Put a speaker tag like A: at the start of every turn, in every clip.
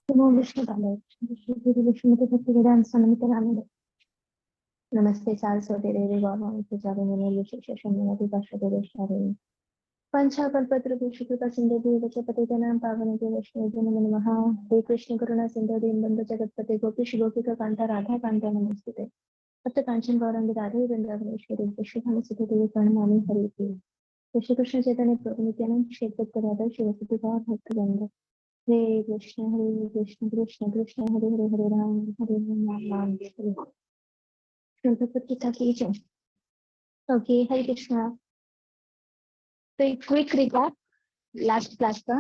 A: नमो विष्णुपादाय विष्णुपतिवेदांत स्वामिनिधि नमस्ते सारस्वती देवी गौरवाणी प्रचारे मुने विशेषशमनति पश्यति पंचाकल्पतरुभूषितुका सिन्धुभि वचपतितनां पावनेभ्यो वैष्णवेभ्यो नमो नमः। हे कृष्ण करुणा सिन्धु दीनबन्धु जगत्पते गोपीश गोपिका कान्त राधा कान्त नमोस्तुते। तप्त कांचन गौरंग राधे वृंदावनेश्वरी विश्वधाम सुते देवी प्रणमामि हरिप्रिय। श्री कृष्ण चैतन्य प्रभु नित्यानंद श्री अद्वैत गदाधर शिवसुति गौर भक्तवृंद। हरे कृष्ण कृष्ण कृष्ण हरे हरे हरे राम राम हरे हरे। भगवत गीता की जय। ओके, हरे कृष्णा। तो एक क्विक रिकैप लास्ट क्लास का।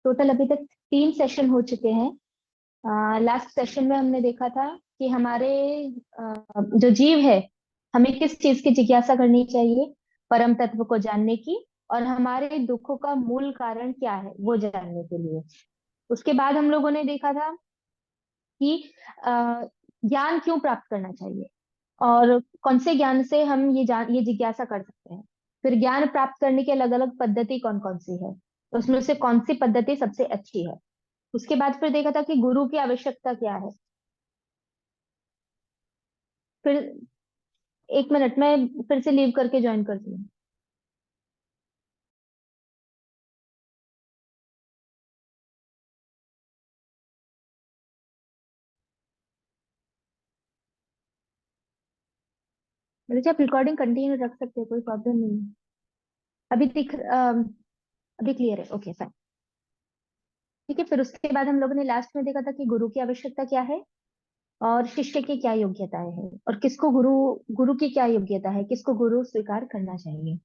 A: टोटल अभी तक 3 सेशन हो चुके हैं। लास्ट सेशन में हमने देखा था कि हमारे जो जीव है, हमें किस चीज की जिज्ञासा करनी चाहिए, परम तत्व को जानने की, और हमारे दुखों का मूल कारण क्या है वो जानने के लिए। उसके बाद हम लोगों ने देखा था कि ज्ञान क्यों प्राप्त करना चाहिए और कौन से ज्ञान से हम ये जिज्ञासा कर सकते हैं। फिर ज्ञान प्राप्त करने की अलग अलग पद्धति कौन कौन सी है, तो उसमें से कौन सी पद्धति सबसे अच्छी है। उसके बाद फिर देखा था कि गुरु की आवश्यकता क्या है। फिर 1 मिनट में फिर से लीव करके ज्वाइन करती हूँ। मतलब आप रिकॉर्डिंग कंटिन्यू रख सकते हो, कोई प्रॉब्लम नहीं है। अभी अभी क्लियर है, ओके फाइन। ठीक है, फिर उसके बाद हम लोगों ने लास्ट में देखा था कि गुरु की आवश्यकता क्या है और शिष्य की क्या योग्यताएं हैं, और किसको गुरु गुरु की क्या योग्यता है, किसको गुरु स्वीकार करना चाहिए।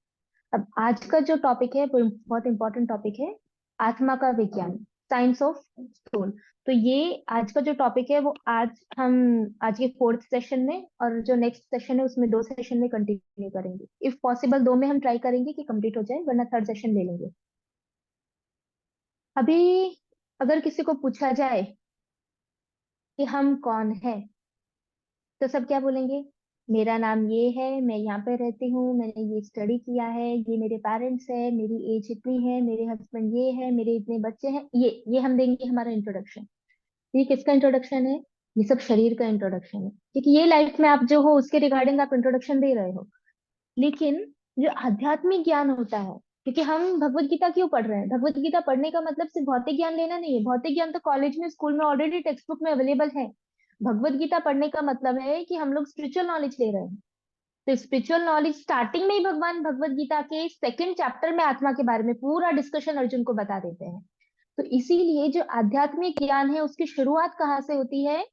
A: अब आज का जो टॉपिक है वो बहुत इंपॉर्टेंट टॉपिक है, आत्मा का विज्ञान, साइंस ऑफ सोल। तो ये आज का जो टॉपिक है वो आज के 4th सेशन में, और जो नेक्स्ट सेशन है उसमें 2 सेशन में कंटिन्यू करेंगे। इफ पॉसिबल 2 में हम ट्राई करेंगे कि कंप्लीट हो जाए, वरना 3rd सेशन ले लेंगे। अभी अगर किसी को पूछा जाए कि हम कौन है, तो सब क्या बोलेंगे? मेरा नाम ये है, मैं यहाँ पे रहती हूँ, मैंने ये स्टडी किया है, ये मेरे पेरेंट्स है, मेरी एज इतनी है, मेरे हस्बैंड ये है, मेरे इतने बच्चे हैं। ये हम देंगे हमारा इंट्रोडक्शन। ये किसका इंट्रोडक्शन है? ये सब शरीर का इंट्रोडक्शन है, क्योंकि ये लाइफ में आप जो हो उसके रिगार्डिंग आप इंट्रोडक्शन दे रहे हो। लेकिन जो आध्यात्मिक ज्ञान होता है, क्योंकि हम भगवत गीता क्यों पढ़ रहे हैं? भगवत गीता पढ़ने का मतलब सिर्फ भौतिक ज्ञान लेना नहीं है। भौतिक ज्ञान तो कॉलेज में स्कूल में ऑलरेडी टेक्स्ट बुक में अवेलेबल है। भगवत गीता पढ़ने का मतलब है कि हम लोग स्पिरिचुअल नॉलेज ले रहे हैं। तो स्पिरिचुअल नॉलेज स्टार्टिंग में ही भगवान भगवत गीता के 2nd चैप्टर में आत्मा के बारे में पूरा डिस्कशन अर्जुन को बता देते हैं। तो इसीलिए जो आध्यात्मिक ज्ञान है उसकी शुरुआत कहाँ से होती है?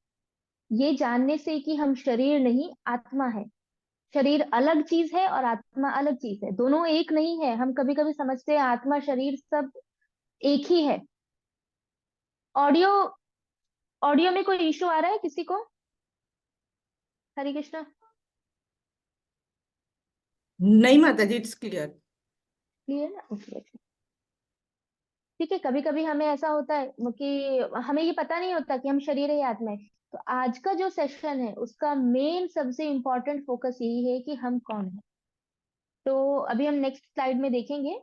A: ये जानने से कि हम शरीर नहीं आत्मा है। शरीर अलग चीज है और आत्मा अलग चीज है, दोनों एक नहीं है। हम कभी कभी समझते हैं आत्मा शरीर सब एक ही है। ऑडियो ऑडियो में कोई इशू आ रहा है किसी को? हरे कृष्णा।
B: नहीं माता जी, इट्स क्लियर।
A: क्लियर ना? ओके। ठीक है, कभी कभी हमें ऐसा होता है कि हमें ये पता नहीं होता कि हम शरीर है या आत्मा है। तो आज का जो सेशन है उसका मेन सबसे इम्पोर्टेंट फोकस यही है कि हम कौन है। तो अभी हम नेक्स्ट स्लाइड में देखेंगे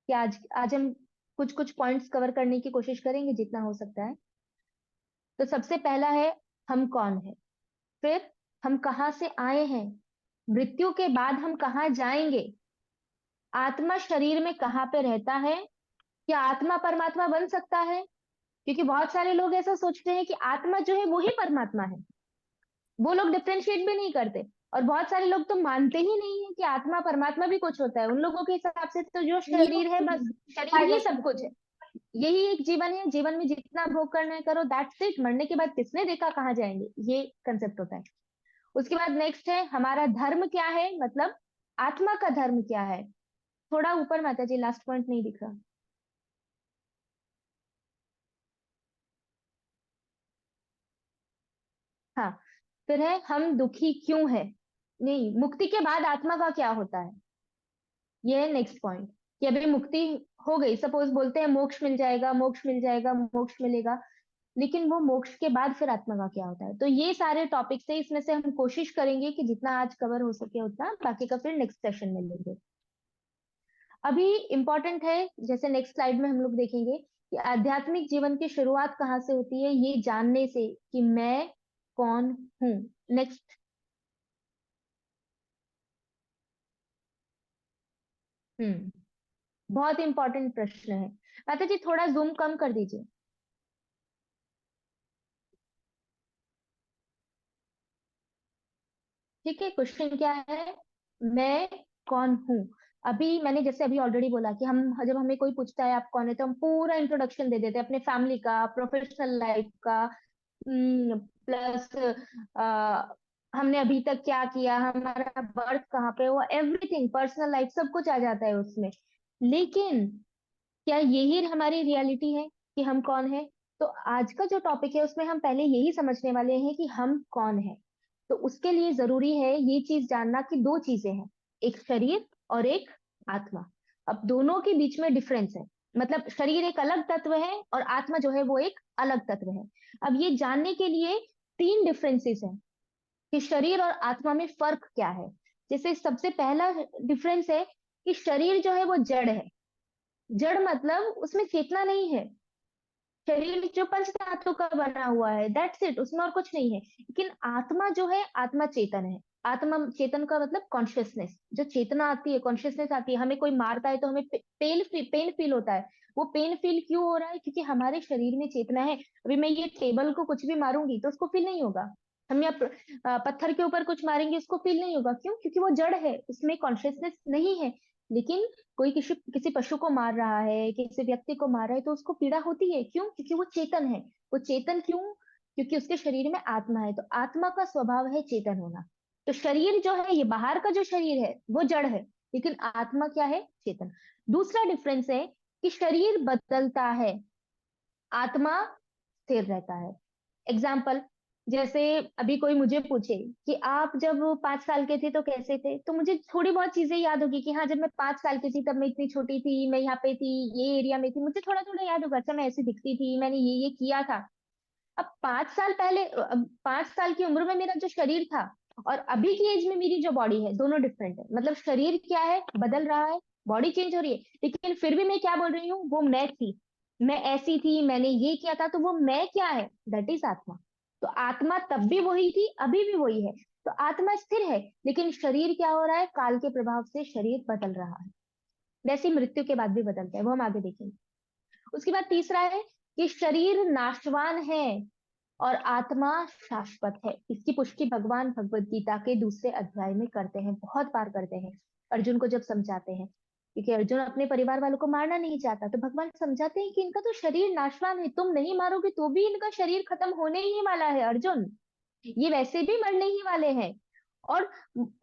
A: कि आज आज हम कुछ कुछ पॉइंट्स कवर करने की कोशिश करेंगे जितना हो सकता है। तो सबसे पहला है हम कौन है। फिर हम कहाँ से आए हैं, मृत्यु के बाद हम कहाँ जाएंगे, आत्मा शरीर में कहाँ पे रहता है, क्या आत्मा परमात्मा बन सकता है? क्योंकि बहुत सारे लोग ऐसा सोचते हैं कि आत्मा जो है वो ही परमात्मा है। वो लोग डिफरेंशिएट भी नहीं करते। और बहुत सारे लोग तो मानते ही नहीं है कि आत्मा परमात्मा भी कुछ होता है। उन लोगों के हिसाब से तो जो शरीर है बस शरीर ही सब कुछ है, यही एक जीवन है, जीवन में जितना भोग करना है करो, दैट्स इट। मरने के बाद किसने देखा कहाँ जाएंगे, ये कंसेप्ट होता है। उसके बाद नेक्स्ट है हमारा धर्म क्या है, मतलब आत्मा का धर्म क्या है। थोड़ा ऊपर माता जी, लास्ट पॉइंट नहीं दिख रहा। हाँ, फिर है हम दुखी क्यों है, नहीं मुक्ति के बाद आत्मा का क्या होता है। ये है नेक्स्ट पॉइंट, कि अभी मुक्ति हो गई, सपोज बोलते हैं मोक्ष मिल जाएगा, मोक्ष मिल जाएगा, मोक्ष मिलेगा, लेकिन वो मोक्ष के बाद फिर आत्मा का क्या होता है। तो ये सारे टॉपिक्स है, इसमें से हम कोशिश करेंगे कि जितना आज कवर हो सके उतना, बाकी का फिर नेक्स्ट सेशन में लेंगे। अभी इंपॉर्टेंट है, जैसे नेक्स्ट स्लाइड में हम लोग देखेंगे कि आध्यात्मिक जीवन की शुरुआत कहाँ से होती है, ये जानने से कि मैं कौन हूँ। नेक्स्ट। बहुत इंपॉर्टेंट प्रश्न है। माता जी थोड़ा जूम कम कर दीजिए। ठीक है, क्वेश्चन क्या है? मैं कौन हूँ। अभी मैंने जैसे अभी ऑलरेडी बोला कि हम जब हमें कोई पूछता है आप कौन है, तो हम पूरा इंट्रोडक्शन दे देते हैं अपने फैमिली का, प्रोफेशनल लाइफ का, प्लस हमने अभी तक क्या किया, हमारा बर्थ कहाँ पे हुआ, एवरीथिंग, पर्सनल लाइफ सब कुछ आ जाता है उसमें। लेकिन क्या यही हमारी रियलिटी है कि हम कौन है? तो आज का जो टॉपिक है उसमें हम पहले यही समझने वाले हैं कि हम कौन है। तो उसके लिए जरूरी है ये चीज जानना कि दो चीजें हैं, एक शरीर और एक आत्मा। अब दोनों के बीच में डिफरेंस है, मतलब शरीर एक अलग तत्व है और आत्मा जो है वो एक अलग तत्व है। अब ये जानने के लिए तीन डिफरेंसेस हैं कि शरीर और आत्मा में फर्क क्या है। जैसे सबसे पहला डिफरेंस है कि शरीर जो है वो जड़ है। जड़ मतलब उसमें चेतना नहीं है। शरीर जो पंच धातु का बना हुआ है, दैट्स इट, उसमें और कुछ नहीं है। लेकिन आत्मा जो है, आत्मा चेतन है। आत्मा चेतन का मतलब कॉन्शियसनेस, जो चेतना आती है, कॉन्शियसनेस आती है। हमें कोई मारता है तो हमें पेन फील होता है। वो पेन फील क्यों हो रहा है? क्योंकि हमारे शरीर में चेतना है। अभी मैं ये टेबल को कुछ भी मारूंगी तो उसको फील नहीं होगा। हम या पत्थर के ऊपर कुछ मारेंगे उसको फील नहीं होगा। क्यों? क्योंकि वो जड़ है, उसमें कॉन्शियसनेस नहीं है। लेकिन कोई किसी किसी पशु को मार रहा है, किसी व्यक्ति को मार रहा है, तो उसको पीड़ा होती है। क्यों? क्योंकि वो चेतन है। वो चेतन क्यों? क्योंकि उसके शरीर में आत्मा है। तो आत्मा का स्वभाव है चेतन होना। तो शरीर जो है, ये बाहर का जो शरीर है वो जड़ है, लेकिन आत्मा क्या है? चेतन। दूसरा डिफरेंस है कि शरीर बदलता है, आत्मा स्थिर रहता है। एग्जाम्पल, जैसे अभी कोई मुझे पूछे कि आप जब 5 साल के थे तो कैसे थे, तो मुझे थोड़ी बहुत चीजें याद होगी कि हाँ, जब मैं 5 साल की थी तब मैं इतनी छोटी थी, मैं यहाँ पे थी, ये एरिया में थी, मुझे थोड़ा थोड़ा याद होगा। अच्छा, मैं ऐसी दिखती थी, मैंने ये किया था। अब 5 साल पहले, 5 साल की उम्र में मेरा जो शरीर था और अभी की एज में मेरी जो बॉडी है, दोनों डिफरेंट है। मतलब शरीर क्या है, बदल रहा है, बॉडी चेंज हो रही है, लेकिन फिर भी मैं क्या बोल रही हूँ, वो मैं थी, मैं ऐसी थी, मैंने ये किया था। तो वो मैं क्या है? दैट इज आत्मा। तो आत्मा तब भी वही थी, अभी भी वही है। तो आत्मा स्थिर है, लेकिन शरीर क्या हो रहा है? काल के प्रभाव से शरीर बदल रहा है। वैसे ही मृत्यु के बाद भी बदलता है, वो हम आगे देखेंगे। उसके बाद तीसरा है कि शरीर नाशवान है और आत्मा शाश्वत है। इसकी पुष्टि भगवान भगवत गीता के दूसरे अध्याय में करते हैं, बहुत बार करते हैं। अर्जुन को जब समझाते हैं, क्योंकि अर्जुन अपने परिवार वालों को मारना नहीं चाहता, तो भगवान समझाते हैं कि इनका तो शरीर नाशवान है, तुम नहीं मारोगे तो भी इनका शरीर खत्म होने ही वाला है अर्जुन। ये वैसे भी मरने ही वाले हैं। और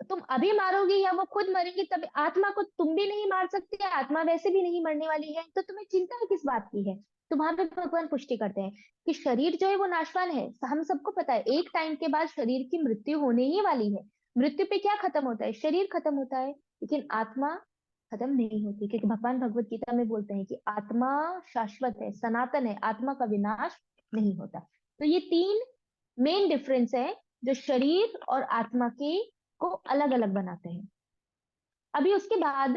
A: तुम अभी मारोगे या वो खुद मरेंगे, तब आत्मा को तुम भी नहीं मार सकते, आत्मा वैसे भी नहीं मरने वाली है, तो तुम्हें चिंता किस बात की है? तो वहां पे भगवान पुष्टि करते हैं कि शरीर जो है वो नाशवान है। हम सबको पता है एक टाइम के बाद शरीर की मृत्यु होने ही वाली है। मृत्यु पे क्या खत्म होता है? शरीर खत्म होता है, लेकिन आत्मा खत्म नहीं होती, क्योंकि भगवान भगवत गीता में बोलते हैं कि आत्मा शाश्वत है, सनातन है, आत्मा का विनाश नहीं होता। तो ये तीन मेन डिफरेंस है जो शरीर और आत्मा के को अलग अलग बनाते हैं। अभी उसके बाद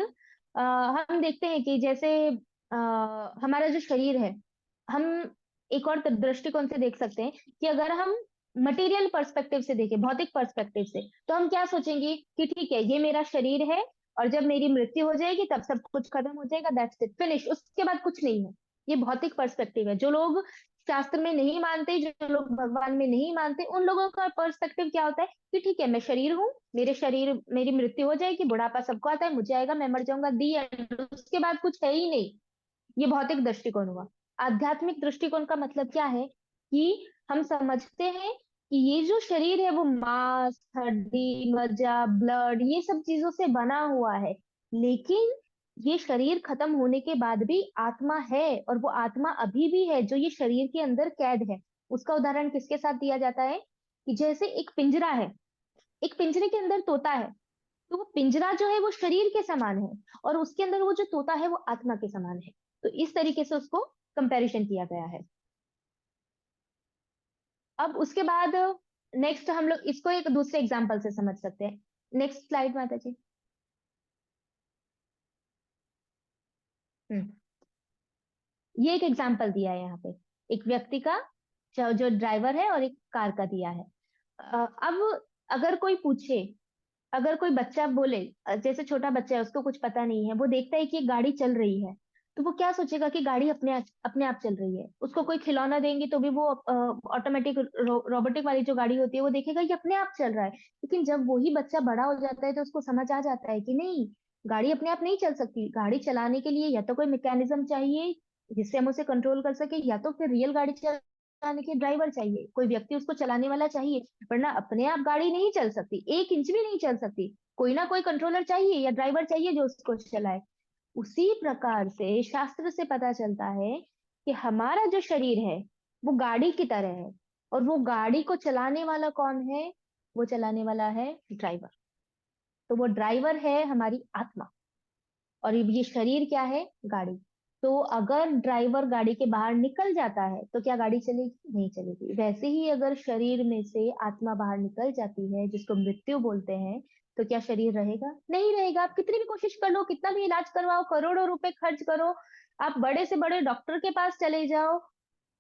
A: हम देखते हैं कि जैसे हमारा जो शरीर है, हम एक और दृष्टिकोण से देख सकते हैं कि अगर हम मटेरियल पर्सपेक्टिव से देखें, भौतिक पर्सपेक्टिव से, तो हम क्या सोचेंगे कि ठीक है, ये मेरा शरीर है और जब मेरी मृत्यु हो जाएगी तब सब कुछ खत्म हो जाएगा, दैट्स इट, फिनिश, उसके बाद कुछ नहीं है। ये भौतिक पर्सपेक्टिव है। जो लोग शास्त्र में नहीं मानते, जो लोग भगवान में नहीं मानते, उन लोगों का पर्सपेक्टिव क्या होता है कि ठीक है, मैं शरीर हूँ, मेरे शरीर, मेरी मृत्यु हो जाएगी, बुढ़ापा सबको आता है, मुझे आएगा, मैं मर जाऊंगा, दी एंड, उसके बाद कुछ है ही नहीं। ये भौतिक दृष्टिकोण हुआ। आध्यात्मिक दृष्टिकोण का मतलब क्या है कि हम समझते हैं कि ये जो शरीर है वो मांस, हड्डी, मज्जा, ब्लड, ये सब चीजों से बना हुआ है। लेकिन ये शरीर खत्म होने के बाद भी आत्मा है, और वो आत्मा अभी भी है जो ये शरीर के अंदर कैद है। उसका उदाहरण किसके साथ दिया जाता है कि जैसे एक पिंजरा है, एक पिंजरे के अंदर तोता है, तो वो पिंजरा जो है वो शरीर के समान है, और उसके अंदर वो जो तोता है वो आत्मा के समान है। तो इस तरीके से उसको कंपैरिजन किया गया है। अब उसके बाद नेक्स्ट हम लोग इसको एक दूसरे एग्जांपल से समझ सकते हैं। नेक्स्ट स्लाइड माता जी। हम्म ये एक एग्जाम्पल दिया है यहाँ पे, एक व्यक्ति का, जो ड्राइवर है, और एक कार का दिया है। अब अगर कोई पूछे, अगर कोई बच्चा बोले, जैसे छोटा बच्चा है, उसको कुछ पता नहीं है, वो देखता है कि एक गाड़ी चल रही है, तो वो क्या सोचेगा कि गाड़ी अपने आप चल रही है। उसको कोई खिलौना देंगे तो भी वो ऑटोमेटिक रोबोटिक वाली जो गाड़ी होती है वो देखेगा कि अपने आप चल रहा है। लेकिन जब वही बच्चा बड़ा हो जाता है तो उसको समझ आ जाता है कि नहीं, गाड़ी अपने आप नहीं चल सकती। गाड़ी चलाने के लिए या तो कोई मैकेनिज्म चाहिए जिससे हम उसे कंट्रोल कर सके, या तो फिर रियल गाड़ी चलाने के ड्राइवर चाहिए, कोई व्यक्ति उसको चलाने वाला चाहिए। वरना अपने आप गाड़ी नहीं चल सकती, 1 इंच भी नहीं चल सकती। कोई ना कोई कंट्रोलर चाहिए या ड्राइवर चाहिए जो उसको चलाए। उसी प्रकार से शास्त्र से पता चलता है कि हमारा जो शरीर है वो गाड़ी की तरह है, और वो गाड़ी को चलाने वाला कौन है? वो चलाने वाला है ड्राइवर। तो वो ड्राइवर है हमारी आत्मा, और ये शरीर क्या है? गाड़ी। तो अगर ड्राइवर गाड़ी के बाहर निकल जाता है तो क्या गाड़ी चलेगी? नहीं चलेगी। वैसे ही अगर शरीर में से आत्मा बाहर निकल जाती है, जिसको मृत्यु बोलते हैं, तो क्या शरीर रहेगा? नहीं रहेगा। आप कितनी भी कोशिश कर लो, कितना भी इलाज करवाओ, करोड़ों रुपए खर्च करो, आप बड़े से बड़े डॉक्टर के पास चले जाओ,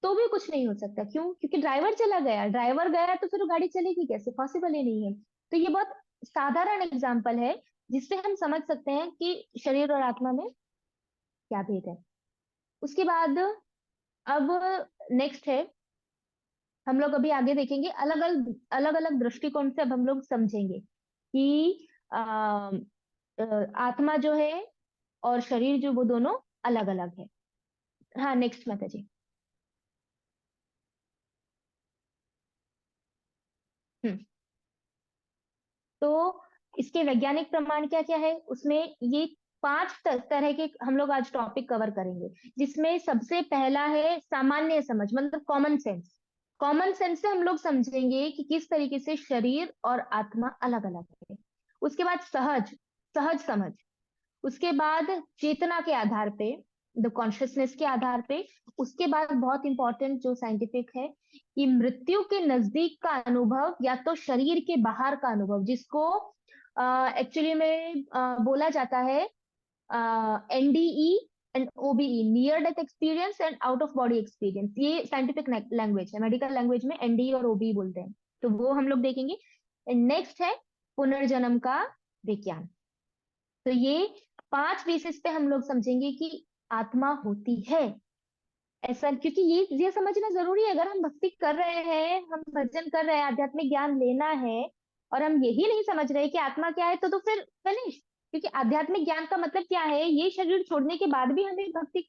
A: तो भी कुछ नहीं हो सकता। क्यों? क्योंकि ड्राइवर चला गया। ड्राइवर गया तो फिर वो गाड़ी चलेगी कैसे? पॉसिबल ही नहीं है। तो ये बहुत साधारण एग्जाम्पल है जिससे हम समझ सकते हैं कि शरीर और आत्मा में क्या भेद है। उसके बाद अब नेक्स्ट है, हम लोग अभी आगे देखेंगे, अलग अलग दृष्टिकोण से अब हम लोग समझेंगे कि आत्मा जो है और शरीर जो, वो दोनों अलग अलग है। हाँ, नेक्स्ट माता जी। हम्म। तो इसके वैज्ञानिक प्रमाण क्या क्या है उसमें? ये 5 तरह के हम लोग आज टॉपिक कवर करेंगे, जिसमें सबसे पहला है सामान्य समझ, मतलब कॉमन सेंस। कॉमन सेंस से हम लोग समझेंगे कि किस तरीके से शरीर और आत्मा अलग अलग है। उसके बाद सहज सहज समझ। उसके बाद चेतना के आधार पे, द कॉन्शियसनेस के आधार पे। उसके बाद बहुत इंपॉर्टेंट जो साइंटिफिक है, कि मृत्यु के नजदीक का अनुभव या तो शरीर के बाहर का अनुभव, जिसको एक्चुअली में बोला जाता है NDE and OBE, near death experience and out of body experience. ये साइंटिफिक लैंग्वेज है, मेडिकल लैंग्वेज में एनडीई और ओबीई बोलते हैं। तो वो हम लोग देखेंगे। नेक्स्ट है पुनर्जन्म का विज्ञान। तो ये 5 बेसिस पे हम लोग समझेंगे कि आत्मा होती है ऐसा, क्योंकि ये समझना जरूरी है। अगर हम भक्ति कर रहे हैं, हम भजन कर रहे हैं, आध्यात्मिक ज्ञान लेना है, और हम यही नहीं समझ रहे कि आत्मा क्या है, तो फिर फिनिश। क्योंकि आध्यात्मिक ज्ञान का मतलब क्या है? ये शरीर छोड़ने के बाद भी हमें भक्ति,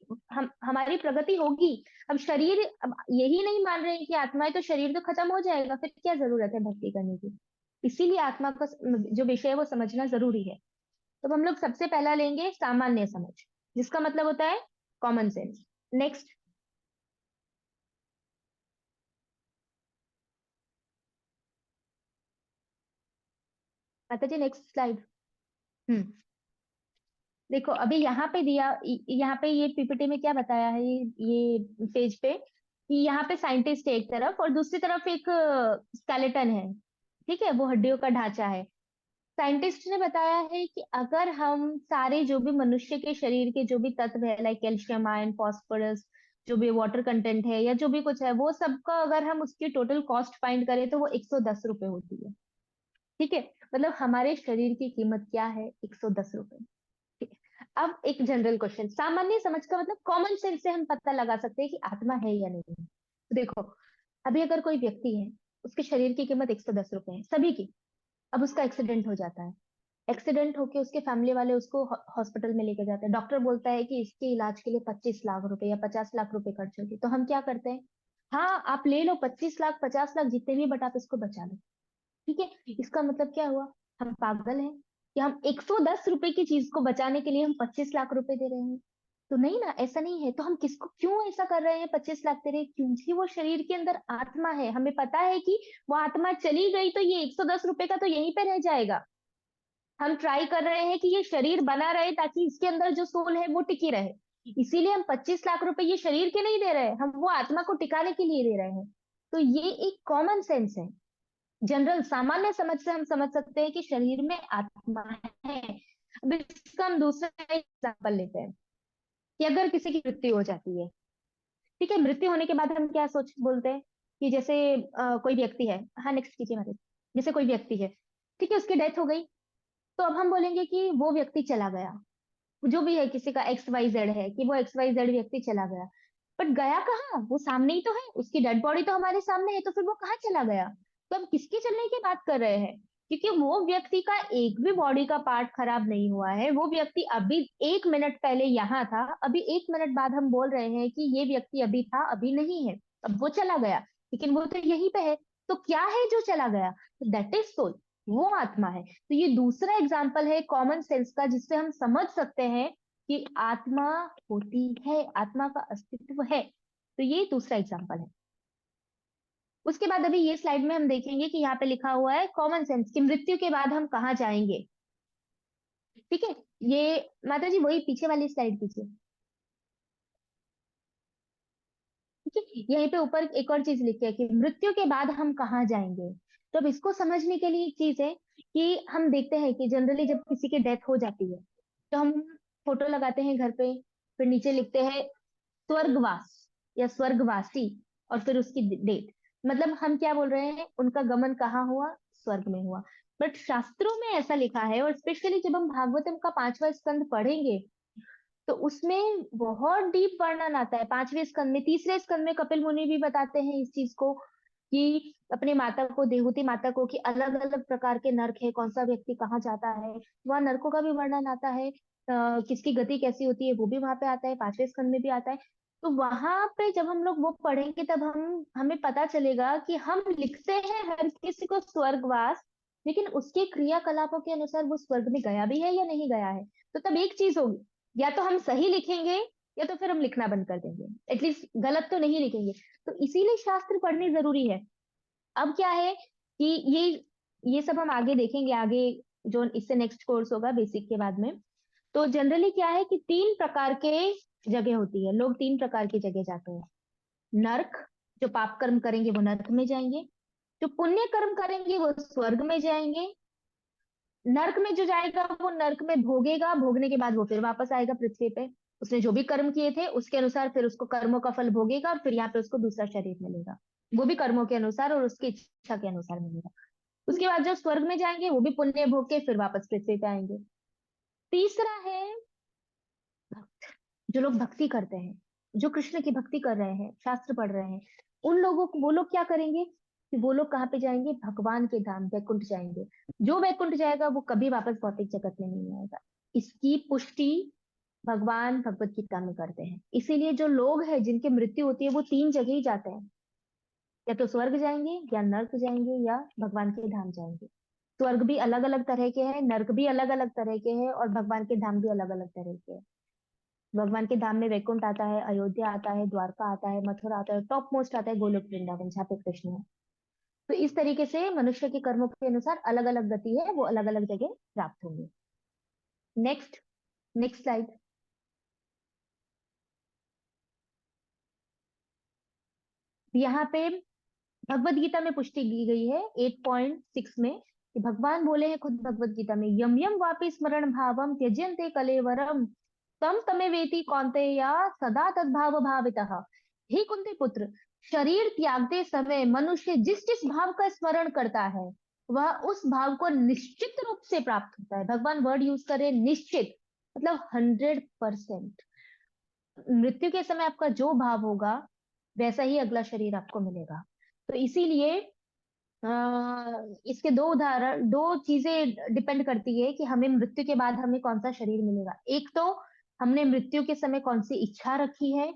A: हमारी प्रगति होगी। अब शरीर, अब यही नहीं मान रहे हैं कि आत्मा है, तो शरीर तो खत्म हो जाएगा, फिर क्या जरूरत है भक्ति करने की? इसीलिए आत्मा का जो विषय है वो समझना जरूरी है। तो हम लोग सबसे पहला लेंगे सामान्य समझ, जिसका मतलब होता है कॉमन सेंस। नेक्स्ट माता जी, नेक्स्ट स्लाइड। हम्म। देखो अभी यहाँ पे दिया, यहाँ पे ये पीपीटी में क्या बताया है, ये पेज पे, कि यहाँ पे साइंटिस्ट है एक तरफ और दूसरी तरफ एक स्केलेटन है। ठीक है, वो हड्डियों का ढांचा है। साइंटिस्ट ने बताया है कि अगर हम सारे जो भी मनुष्य के शरीर के जो भी तत्व है, लाइक कैल्शियम, आयरन, फास्फोरस, जो भी वाटर कंटेंट है या जो भी कुछ है, वो सबका अगर हम उसकी टोटल कॉस्ट फाइंड करें तो वो 110 रुपए होती है। ठीक है, मतलब हमारे शरीर की कीमत क्या है? 110 रुपए। ठीक है। अब एक जनरल क्वेश्चन, सामान्य समझ का मतलब कॉमन सेंस से हम पता लगा सकते हैं कि आत्मा है या नहीं है। तो देखो, अभी अगर कोई व्यक्ति है, उसके शरीर की कीमत 110 रुपए है सभी की। अब उसका एक्सीडेंट हो जाता है, एक्सीडेंट होके उसके फैमिली वाले उसको हॉस्पिटल में लेके जाते हैं। डॉक्टर बोलता है कि इसके इलाज के लिए 25 लाख रुपए या 50 लाख रुपए खर्च होगी। तो हम क्या करते हैं? हाँ, आप ले लो 25 लाख, 50 लाख, जितने भी, बट आप इसको बचा लो। ठीक है, इसका मतलब क्या हुआ? हम पागल हैं कि हम 110 रुपए की चीज को बचाने के लिए हम 25 लाख रुपए दे रहे हैं? तो नहीं ना, ऐसा नहीं है। तो हम किसको क्यों ऐसा कर रहे हैं, 25 लाख दे रहे हैं? क्योंकि वो शरीर के अंदर आत्मा है, हमें पता है कि वो आत्मा चली गई तो ये 110 रुपए का तो यहीं पे रह जाएगा। हम ट्राई कर रहे हैं कि ये शरीर बना रहे ताकि इसके अंदर जो सोल है वो टिकी रहे। इसीलिए हम 25 लाख रुपए ये शरीर के नहीं दे रहे हैं, हम वो आत्मा को टिकाने के लिए दे रहे हैं। तो ये एक कॉमन सेंस है, जनरल सामान्य समझ से हम समझ सकते हैं कि शरीर में आत्मा है। अब इसका हम दूसरा एग्जाम्पल लेते हैं कि अगर किसी की मृत्यु हो जाती है, ठीक है, मृत्यु होने के बाद हम क्या सोच बोलते हैं कि जैसे कोई व्यक्ति है, हाँ नेक्स्ट कीजिए हमारे, जैसे कोई व्यक्ति है, ठीक है, उसकी डेथ हो गई, तो अब हम बोलेंगे कि वो व्यक्ति चला गया, जो भी है, किसी का एक्स वाई जेड है, कि वो एक्स वाई जेड व्यक्ति चला गया। बट गया कहाँ, वो सामने ही तो है, उसकी डेड बॉडी तो हमारे सामने है, तो फिर वो कहाँ चला गया? तो हम किसके चलने की बात कर रहे हैं? क्योंकि वो व्यक्ति का एक भी बॉडी का पार्ट खराब नहीं हुआ है, वो व्यक्ति अभी 1 मिनट पहले यहाँ था, अभी 1 मिनट बाद हम बोल रहे हैं कि ये व्यक्ति अभी था, अभी नहीं है, अब वो चला गया, लेकिन वो तो यहीं पे है। तो क्या है जो चला गया? दैट इज सोल, वो आत्मा है। तो ये दूसरा एग्जाम्पल है कॉमन सेंस का, जिससे हम समझ सकते हैं कि आत्मा होती है, आत्मा का अस्तित्व है। तो ये दूसरा एग्जाम्पल है। उसके बाद अभी ये स्लाइड में हम देखेंगे कि यहाँ पे लिखा हुआ है कॉमन सेंस कि मृत्यु के बाद हम कहाँ जाएंगे। ठीक है, ये माता जी वही पीछे वाली स्लाइड पीछे, ठीक है, यहीं पे ऊपर एक और चीज लिखी है कि मृत्यु के बाद हम कहाँ जाएंगे। तो अब इसको समझने के लिए एक चीज है कि हम देखते हैं कि जनरली जब किसी की डेथ हो जाती है, तो हम फोटो लगाते हैं घर पे, फिर नीचे लिखते हैं स्वर्गवास या स्वर्गवासी, और फिर उसकी डेट, मतलब हम क्या बोल रहे हैं, उनका गमन कहाँ हुआ, स्वर्ग में हुआ। बट शास्त्रों में ऐसा लिखा है, और स्पेशली जब हम भागवतम का 5वां स्कंद पढ़ेंगे, तो उसमें बहुत डीप वर्णन आता है। 5वें स्कंद में, 3रे स्कंद में कपिल मुनि भी बताते हैं इस चीज को, कि अपने माता को, देहूति माता को, कि अलग अलग प्रकार के नर्क है, कौन सा व्यक्ति कहाँ जाता है, वहाँ नरकों का भी वर्णन आता है, किसकी गति कैसी होती है वो भी वहां पे आता है, 5वें स्कंद में भी आता है। तो वहां पे जब हम लोग वो पढ़ेंगे, तब हमें पता चलेगा कि हम लिखते हैं हर किसी को स्वर्गवास, लेकिन उसके क्रियाकलापों के अनुसार वो स्वर्ग में गया भी है या नहीं गया है। तो तब एक चीज होगी, या तो हम सही लिखेंगे, या तो फिर हम लिखना बंद कर देंगे, एटलीस्ट गलत तो नहीं लिखेंगे। तो इसीलिए शास्त्र पढ़ने जरूरी है। अब क्या है कि ये सब हम आगे देखेंगे, आगे जो इससे नेक्स्ट कोर्स होगा बेसिक के बाद में। तो जनरली क्या है कि 3 प्रकार के जगह होती है, लोग 3 प्रकार की जगह जाते हैं। नर्क, जो पाप कर्म करेंगे वो नर्क में जाएंगे, जो पुण्य कर्म करेंगे वो स्वर्ग में जाएंगे। नर्क में जो जाएगा वो नर्क में भोगेगा, भोगने के बाद वो फिर वापस आएगा पृथ्वी पे, उसने जो भी कर्म किए थे उसके अनुसार फिर उसको कर्मों का फल भोगेगा, और फिर यहाँ पे उसको दूसरा शरीर मिलेगा, वो भी कर्मों के अनुसार और उसकी इच्छा के अनुसार मिलेगा। उसके बाद जो स्वर्ग में जाएंगे वो भी पुण्य भोग के फिर वापस पृथ्वी पे आएंगे। तीसरा है भक्त, जो लोग भक्ति करते हैं, जो कृष्ण की भक्ति कर रहे हैं, शास्त्र पढ़ रहे हैं, उन लोगों को, वो लोग क्या करेंगे कि वो लोग कहाँ पे जाएंगे, भगवान के धाम वैकुंठ जाएंगे। जो वैकुंठ जाएगा वो कभी वापस भौतिक जगत में नहीं आएगा। इसकी पुष्टि भगवान भगवत गीता में करते हैं। इसीलिए जो लोग हैं जिनकी मृत्यु होती है वो 3 जगह ही जाते हैं, या तो स्वर्ग जाएंगे, या नर्क जाएंगे, या भगवान के धाम जाएंगे। स्वर्ग भी अलग अलग तरह के हैं, नर्क भी अलग अलग तरह के हैं, और भगवान के धाम भी अलग अलग तरह के हैं। भगवान के धाम में वैकुंठ आता है, अयोध्या आता है, द्वारका आता है, मथुरा आता है, टॉप मोस्ट आता है गोलोक वृंदावन, जहाँ पे कृष्ण है। तो इस तरीके से मनुष्य के कर्मों के अनुसार अलग अलग गति है, वो अलग अलग जगह प्राप्त होंगे। Next, next slide. यहाँ पे भगवत गीता में पुष्टि की गई है 8.6 में, कि भगवान बोले हैं खुद भगवत गीता में, यम यम वापि स्मरण भावम त्यजन्ते कलेवरम तम तमेवेति कौन्तेय सदा तद्भाव भावितः। हे कुंती पुत्र, शरीर त्यागते समय मनुष्य जिस जिस भाव का स्मरण करता है, वह उस भाव को निश्चित रूप से प्राप्त होता है। भगवान वर्ड यूज करे निश्चित, मतलब 100%। मृत्यु के समय आपका जो भाव होगा, वैसा ही अगला शरीर आपको मिलेगा। तो इसीलिए इसके 2 उदाहरण, 2 चीजें डिपेंड करती है कि हमें मृत्यु के बाद हमें कौन सा शरीर मिलेगा। एक तो हमने मृत्यु के समय कौन सी इच्छा रखी है,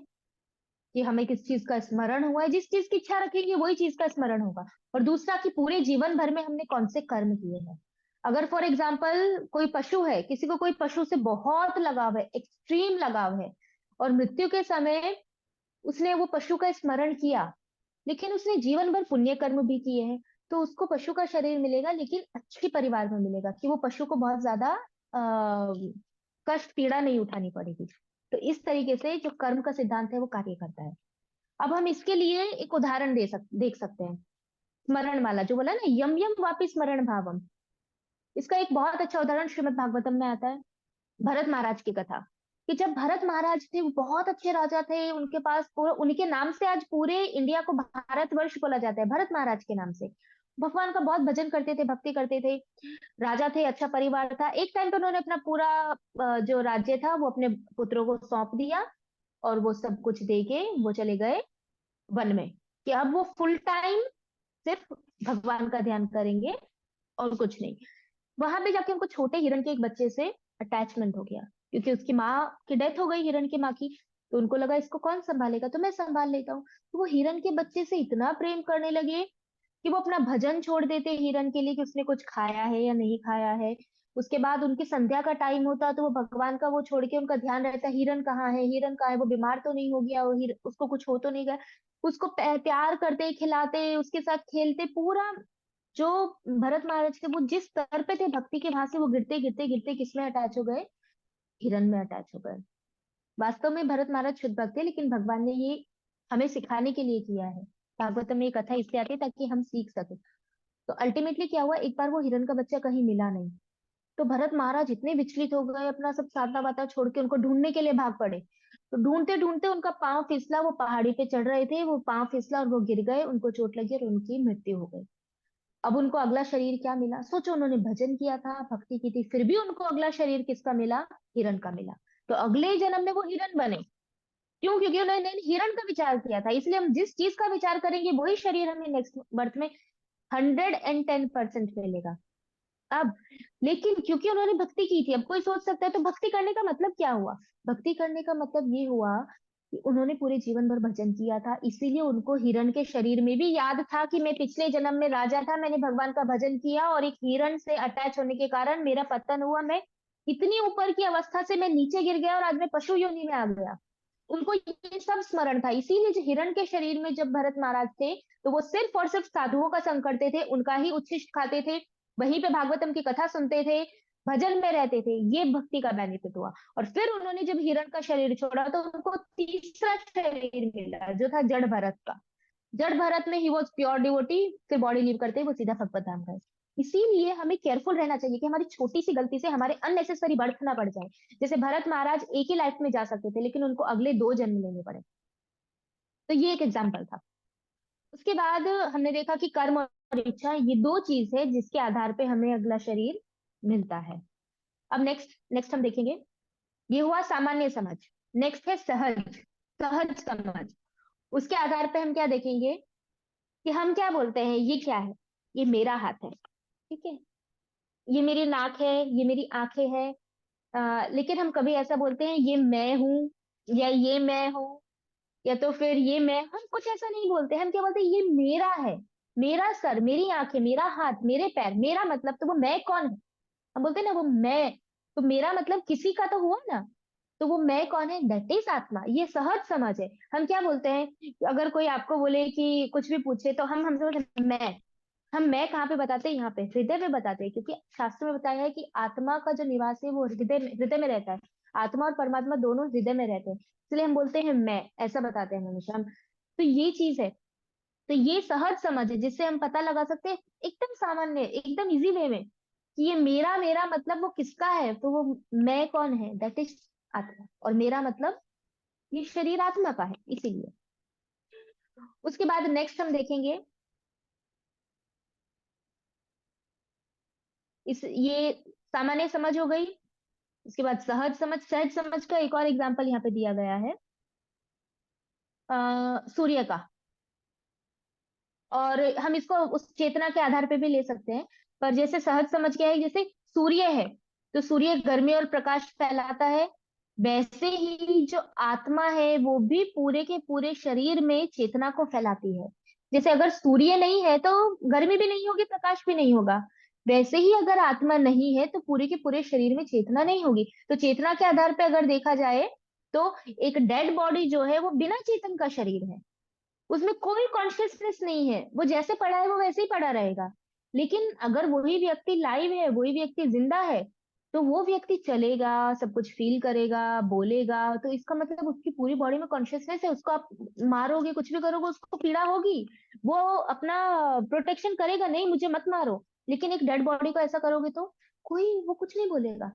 A: कि हमें किस चीज का स्मरण हुआ है, जिस चीज की इच्छा रखेंगे वही चीज का स्मरण होगा। और दूसरा कि पूरे जीवन भर में हमने कौन से कर्म किए हैं। अगर फॉर एग्जाम्पल कोई पशु है, किसी को कोई पशु से बहुत लगाव है, एक्सट्रीम लगाव है, और मृत्यु के समय उसने वो पशु का स्मरण किया, लेकिन उसने जीवन भर पुण्य कर्म भी किए हैं, तो उसको पशु का शरीर मिलेगा, लेकिन अच्छे परिवार में मिलेगा, कि वो पशु को बहुत ज्यादा कष्ट पीड़ा नहीं उठानी पड़ेगी। तो इस तरीके से जो कर्म का सिद्धांत है वो कार्य करता है। अब हम इसके लिए एक उदाहरण देख सकते हैं। स्मरण वाला जो बोला ना, यम यम वापि स्मरण भावम, इसका एक बहुत अच्छा उदाहरण श्रीमद् भागवतम में आता है, भरत महाराज की कथा। कि जब भरत महाराज थे वो बहुत अच्छे राजा थे, उनके पास पूरा, उनके नाम से आज पूरे इंडिया को भारतवर्ष बोला जाता है, भरत महाराज के नाम से। भगवान का बहुत भजन करते थे, भक्ति करते थे, राजा थे, अच्छा परिवार था। एक टाइम पे उन्होंने अपना पूरा जो राज्य था वो अपने पुत्रों को सौंप दिया, और वो सब कुछ दे के वो चले गए वन में, कि अब वो फुल टाइम सिर्फ भगवान का ध्यान करेंगे और कुछ नहीं। वहां पे जाके उनको छोटे हिरण के एक बच्चे से अटैचमेंट हो गया, क्योंकि उसकी माँ की डेथ हो गई, हिरण की माँ की। तो उनको लगा इसको कौन संभालेगा, तो मैं संभाल लेता हूँ। तो वो हिरण के बच्चे से इतना प्रेम करने लगे कि वो अपना भजन छोड़ देते हिरन के लिए, कि उसने कुछ खाया है या नहीं खाया है। उसके बाद उनकी संध्या का टाइम होता तो वो भगवान का वो छोड़ के उनका ध्यान रहता, हिरन कहाँ है, हिरन कहाँ है, वो बीमार तो नहीं हो गया, उसको कुछ हो तो नहीं गया। उसको प्यार करते, खिलाते, उसके साथ खेलते पूरा। जो भरत महाराज थे वो जिस स्तर पे थे भक्ति के, वहां से वो गिरते गिरते गिरते किसमें अटैच हो गए, हिरन में अटैच हो गए। वास्तव में भरत महाराज शुद्ध भक्त थे, लेकिन भगवान ने ये हमें सिखाने के लिए किया है। भागवतम में ये कथा इसलिए आती है ताकि हम सीख सके। तो अल्टीमेटली क्या हुआ, एक बार वो हिरण का बच्चा कहीं मिला नहीं। तो भरत महाराज इतने विचलित हो गए, अपना सब सादा वाता छोड़ के उनको ढूंढने के लिए भाग पड़े। तो ढूंढते ढूंढते उनका पांव फिसला, वो पहाड़ी पे चढ़ रहे थे, वो पांव फिसला और वो गिर गए, उनको चोट लगी और उनकी मृत्यु हो गई। अब उनको अगला शरीर क्या मिला, सोचो, उन्होंने भजन किया था, भक्ति की थी, फिर भी उनको अगला शरीर किसका मिला, हिरण का मिला। तो अगले जन्म में वो हिरण बने। क्यों? क्योंकि उन्होंने हिरण का विचार किया था। इसलिए हम जिस चीज का विचार करेंगे वही शरीर हमें नेक्स्ट बर्थ में 110% मिलेगा। अब लेकिन क्योंकि उन्होंने भक्ति की थी, अब कोई सोच सकता है तो भक्ति करने का मतलब क्या हुआ। भक्ति करने का मतलब ये हुआ कि उन्होंने पूरे जीवन भर भजन किया था, इसीलिए उनको हिरण के शरीर में भी याद था कि मैं पिछले जन्म में राजा था, मैंने भगवान का भजन किया और एक हिरण से अटैच होने के कारण मेरा पतन हुआ, मैं इतनी ऊपर की अवस्था से मैं नीचे गिर गया और आज मैं पशु योनि में आ गया। उनको ये सब स्मरण था। इसीलिए जो हिरण के शरीर में जब भरत महाराज थे, तो वो सिर्फ और सिर्फ साधुओं का संग करते थे, उनका ही उच्छिष्ट खाते थे, वहीं पे भागवतम की कथा सुनते थे, भजन में रहते थे। ये भक्ति का बेनिफिट हुआ। और फिर उन्होंने जब हिरण का शरीर छोड़ा तो उनको तीसरा शरीर मिला, जो था जड़ भरत का। जड़ भरत में ही वॉज प्योर डिवोटी, फिर बॉडी लीव करते ही वो सीधा भगवत धाम गए। इसीलिए हमें केयरफुल रहना चाहिए कि हमारी छोटी सी गलती से हमारे अननेसेसरी बर्थ ना बढ़ जाए। जैसे भरत महाराज एक ही लाइफ में जा सकते थे, लेकिन उनको अगले 2 जन्म लेने पड़े। तो ये एक एग्जाम्पल था। उसके बाद हमने देखा कि कर्म और इच्छा ये दो चीज है जिसके आधार पे हमें अगला शरीर मिलता है। अब नेक्स्ट नेक्स्ट हम देखेंगे, ये हुआ सामान्य समझ। नेक्स्ट है सहज, सहज समझ। उसके आधार पे हम क्या देखेंगे कि हम क्या बोलते हैं, ये क्या है, ये मेरा हाथ है, ठीक है, ये मेरी नाक है, ये मेरी आंखें हैं। लेकिन हम कभी ऐसा बोलते हैं ये मैं हूं, या ये मैं हूं, या तो फिर ये मैं, हम कुछ ऐसा नहीं बोलते। हम क्या बोलते हैं, ये मेरा है, मेरा सर, मेरी आंखें, मेरा हाथ, मेरे पैर, मेरा मतलब, तो वो मैं कौन है। हम बोलते हैं ना वो मैं, तो मेरा मतलब किसी का तो हुआ ना। तो वो मैं कौन है, दैट इज आत्मा। ये सहज समझ है। हम क्या बोलते हैं, अगर कोई आपको बोले कि कुछ भी पूछे तो हम हमसे बोलते हैं मैं। हम मैं कहाँ पे बताते हैं, यहाँ पे हृदय में बताते हैं, क्योंकि शास्त्र में बताया है कि आत्मा का जो निवास है वो हृदय में रहता है। आत्मा और परमात्मा दोनों हृदय में रहते हैं, इसलिए हम बोलते हैं मैं, ऐसा बताते हैं हमेशा हम। तो ये चीज है। तो ये सहज समझ है जिससे हम पता लगा सकते हैं एकदम सामान्य, एकदम इजी वे में, कि ये मेरा, मेरा मतलब वो किसका है, तो वो मैं कौन है, दैट इज आत्मा। और मेरा मतलब ये शरीर आत्मा का है, इसीलिए। उसके बाद नेक्स्ट हम देखेंगे इस ये सामान्य समझ हो गई। उसके बाद सहज समझ, सहज समझ का एक और एग्जाम्पल यहाँ पे दिया गया है, सूर्य का। और हम इसको उस चेतना के आधार पे भी ले सकते हैं। पर जैसे सहज समझ क्या है, जैसे सूर्य है तो सूर्य गर्मी और प्रकाश फैलाता है, वैसे ही जो आत्मा है वो भी पूरे के पूरे शरीर में चेतना को फैलाती है। जैसे अगर सूर्य नहीं है तो गर्मी भी नहीं होगी, प्रकाश भी नहीं होगा। वैसे ही अगर आत्मा नहीं है तो पूरे के पूरे शरीर में चेतना नहीं होगी। तो चेतना के आधार पे अगर देखा जाए तो एक डेड बॉडी जो है वो बिना चेतन का शरीर है, उसमें कोई कॉन्शियसनेस नहीं है, वो जैसे पड़ा है वो वैसे ही पड़ा रहेगा। लेकिन अगर वही व्यक्ति लाइव है, वही व्यक्ति जिंदा है, तो वो व्यक्ति चलेगा, सब कुछ फील करेगा, बोलेगा। तो इसका मतलब उसकी पूरी बॉडी में कॉन्शियसनेस है। उसको आप मारोगे, कुछ भी करोगे, उसको पीड़ा होगी, वो अपना प्रोटेक्शन करेगा, नहीं मुझे मत मारो। लेकिन एक डेड बॉडी को ऐसा करोगे तो कोई वो कुछ नहीं बोलेगा।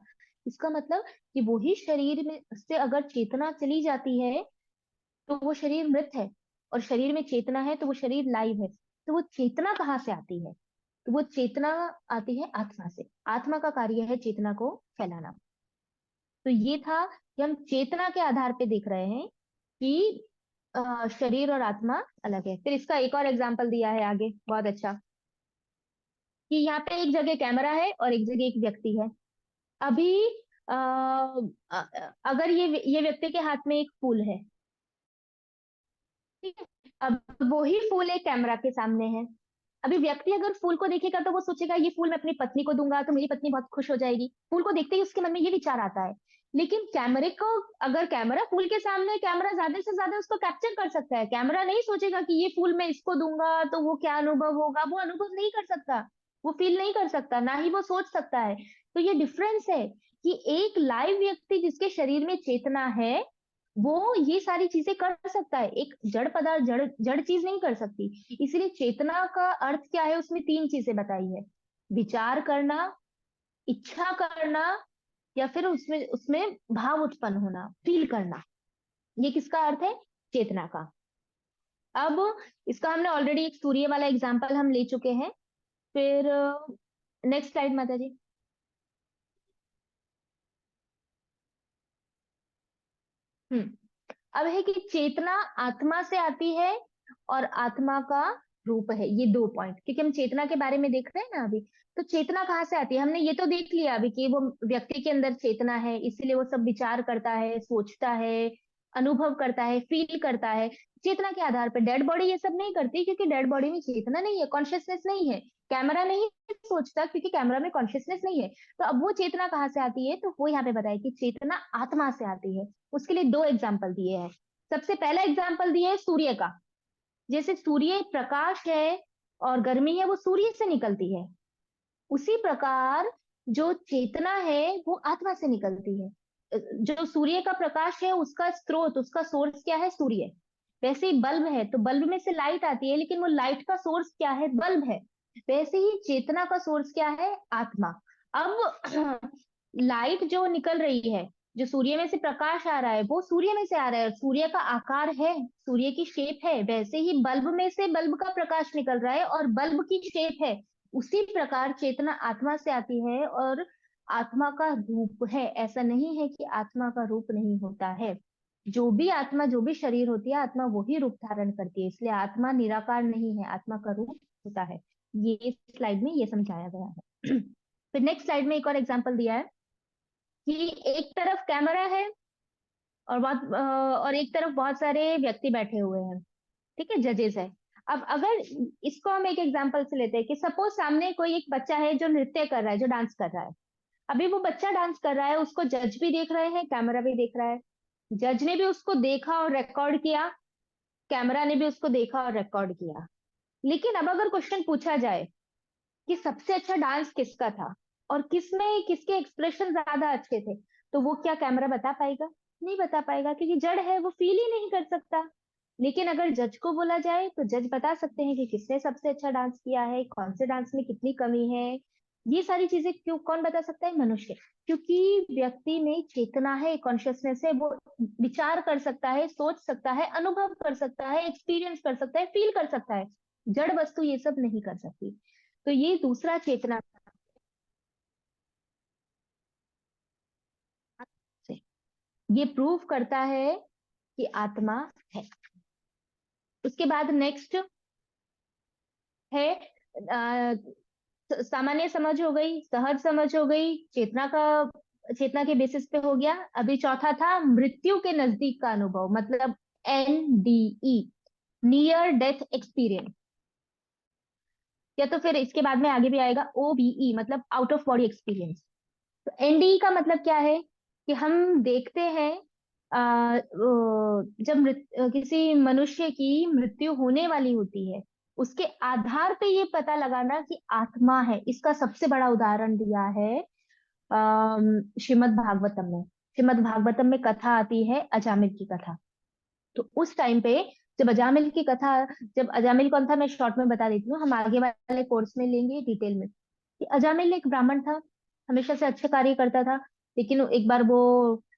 A: इसका मतलब कि वही शरीर में से अगर चेतना चली जाती है तो वो शरीर मृत है, और शरीर में चेतना है तो वो शरीर लाइव है। तो वो चेतना कहाँ से आती है? तो वो चेतना आती है आत्मा से। आत्मा का कार्य है चेतना को फैलाना। तो ये था कि हम चेतना के आधार पे देख रहे हैं कि शरीर और आत्मा अलग है। फिर इसका एक और एग्जाम्पल दिया है आगे, बहुत अच्छा, कि यहाँ पे एक जगह कैमरा है और एक जगह एक व्यक्ति है। अभी अगर ये व्यक्ति के हाथ में एक फूल है, ठीक है, अब वो ही फूल एक कैमरा के सामने है। अभी व्यक्ति अगर फूल को देखेगा तो वो सोचेगा ये फूल मैं अपनी पत्नी को दूंगा तो मेरी पत्नी बहुत खुश हो जाएगी। फूल को देखते ही उसके मन में ये विचार आता है। लेकिन कैमरे को, अगर कैमरा फूल के सामने है, कैमरा ज्यादा से ज्यादा उसको कैप्चर कर सकता है। कैमरा नहीं सोचेगा कि ये फूल मैं इसको दूंगा तो वो क्या अनुभव होगा। वो अनुभव नहीं कर सकता, वो फील नहीं कर सकता, ना ही वो सोच सकता है। तो ये डिफरेंस है कि एक लाइव व्यक्ति जिसके शरीर में चेतना है वो ये सारी चीजें कर सकता है, एक जड़ पदार्थ, जड़ जड़ चीज नहीं कर सकती। इसलिए चेतना का अर्थ क्या है, उसमें तीन चीजें बताई है: विचार करना, इच्छा करना, या फिर उसमें उसमें भाव उत्पन्न होना, फील करना। ये किसका अर्थ है? चेतना का। अब इसका हमने ऑलरेडी एक सूर्य वाला एग्जाम्पल हम ले चुके हैं। फिर नेक्स्ट स्लाइड माता जी। हम्म अब है कि चेतना आत्मा से आती है और आत्मा का रूप है। ये दो पॉइंट, क्योंकि हम चेतना के बारे में देख रहे हैं ना अभी। तो चेतना कहाँ से आती है, हमने ये तो देख लिया अभी कि वो व्यक्ति के अंदर चेतना है, इसीलिए वो सब विचार करता है, सोचता है, अनुभव करता है, फील करता है। चेतना के आधार पर डेड बॉडी ये सब नहीं करती, क्योंकि डेड बॉडी में चेतना नहीं है, कॉन्शियसनेस नहीं है। कैमरा नहीं सोचता क्योंकि कैमरा में कॉन्शियसनेस नहीं है। तो अब वो चेतना कहाँ से आती है, तो वो यहाँ पे बताया कि चेतना आत्मा से आती है। उसके लिए दो एग्जाम्पल दिए हैं। सबसे पहला एग्जाम्पल दिया है सूर्य का। जैसे सूर्य प्रकाश है और गर्मी है वो सूर्य से निकलती है, उसी प्रकार जो चेतना है वो आत्मा से निकलती है। जो सूर्य का प्रकाश है उसका स्रोत, उसका सोर्स क्या है? सूर्य। वैसे ही बल्ब है तो बल्ब में से लाइट आती है, लेकिन वो लाइट का सोर्स क्या है? बल्ब है। वैसे ही चेतना का सोर्स क्या है? आत्मा। अब लाइट जो निकल रही है, जो सूर्य में से प्रकाश आ रहा है वो सूर्य में से आ रहा है, सूर्य का आकार है, सूर्य की शेप है। वैसे ही बल्ब में से बल्ब का प्रकाश निकल रहा है और बल्ब की शेप है। उसी प्रकार चेतना आत्मा से आती है और आत्मा का रूप है। ऐसा नहीं है कि आत्मा का रूप नहीं होता है। जो भी आत्मा, जो भी शरीर होती है, आत्मा वही रूप धारण करती है। इसलिए आत्मा निराकार नहीं है, आत्मा का रूप होता है। ये स्लाइड में ये समझाया गया है। फिर नेक्स्ट स्लाइड में एक और एग्जांपल दिया है कि एक तरफ कैमरा है और एक तरफ बहुत सारे व्यक्ति बैठे हुए हैं, ठीक है, जजेस है। अब अगर इसको हम एक एग्जांपल से लेते हैं कि सपोज सामने कोई एक बच्चा है जो नृत्य कर रहा है, जो डांस कर रहा है। अभी वो बच्चा डांस कर रहा है, उसको जज भी देख रहे हैं, कैमरा भी देख रहा है। जज ने भी उसको देखा और रिकॉर्ड किया, कैमरा ने भी उसको देखा और रिकॉर्ड किया। लेकिन अब अगर क्वेश्चन पूछा जाए कि सबसे अच्छा डांस किसका था और किसमें किसके एक्सप्रेशन ज्यादा अच्छे थे, तो वो क्या कैमरा बता पाएगा? नहीं बता पाएगा, क्योंकि जड़ है, वो फील ही नहीं कर सकता। लेकिन अगर जज को बोला जाए तो जज बता सकते हैं कि किसने सबसे अच्छा डांस किया है, कौन से डांस में कितनी कमी है। ये सारी चीजें क्यों, कौन बता सकता है? मनुष्य। क्योंकि व्यक्ति में चेतना है, कॉन्शियसनेस है, वो विचार कर सकता है, सोच सकता है, अनुभव कर सकता है, एक्सपीरियंस कर सकता है, फील कर सकता है। जड़ वस्तु ये सब नहीं कर सकती। तो ये दूसरा चेतना से ये प्रूव करता है कि आत्मा है। उसके बाद नेक्स्ट है सामान्य समझ हो गई, सहज समझ हो गई, चेतना का, चेतना के बेसिस पे हो गया। अभी चौथा था मृत्यु के नजदीक का अनुभव, मतलब NDE, नियर डेथ एक्सपीरियंस। या तो फिर इसके बाद में आगे भी आएगा OBE, मतलब आउट ऑफ बॉडी एक्सपीरियंस। तो NDE का मतलब क्या है कि हम देखते हैं जब किसी मनुष्य की मृत्यु होने वाली होती है, उसके आधार पे ये पता लगाना कि आत्मा है। इसका सबसे बड़ा उदाहरण दिया है श्रीमद् भागवतम में। श्रीमद् भागवतम में कथा आती है अजामिल की कथा। तो उस टाइम पे जब अजामिल की कथा, जब अजामिल कौन था मैं शॉर्ट में बता देती हूँ, हम आगे वाले कोर्स में लेंगे डिटेल में। कि अजामिल एक ब्राह्मण था, हमेशा से अच्छे कार्य करता था, लेकिन एक बार वो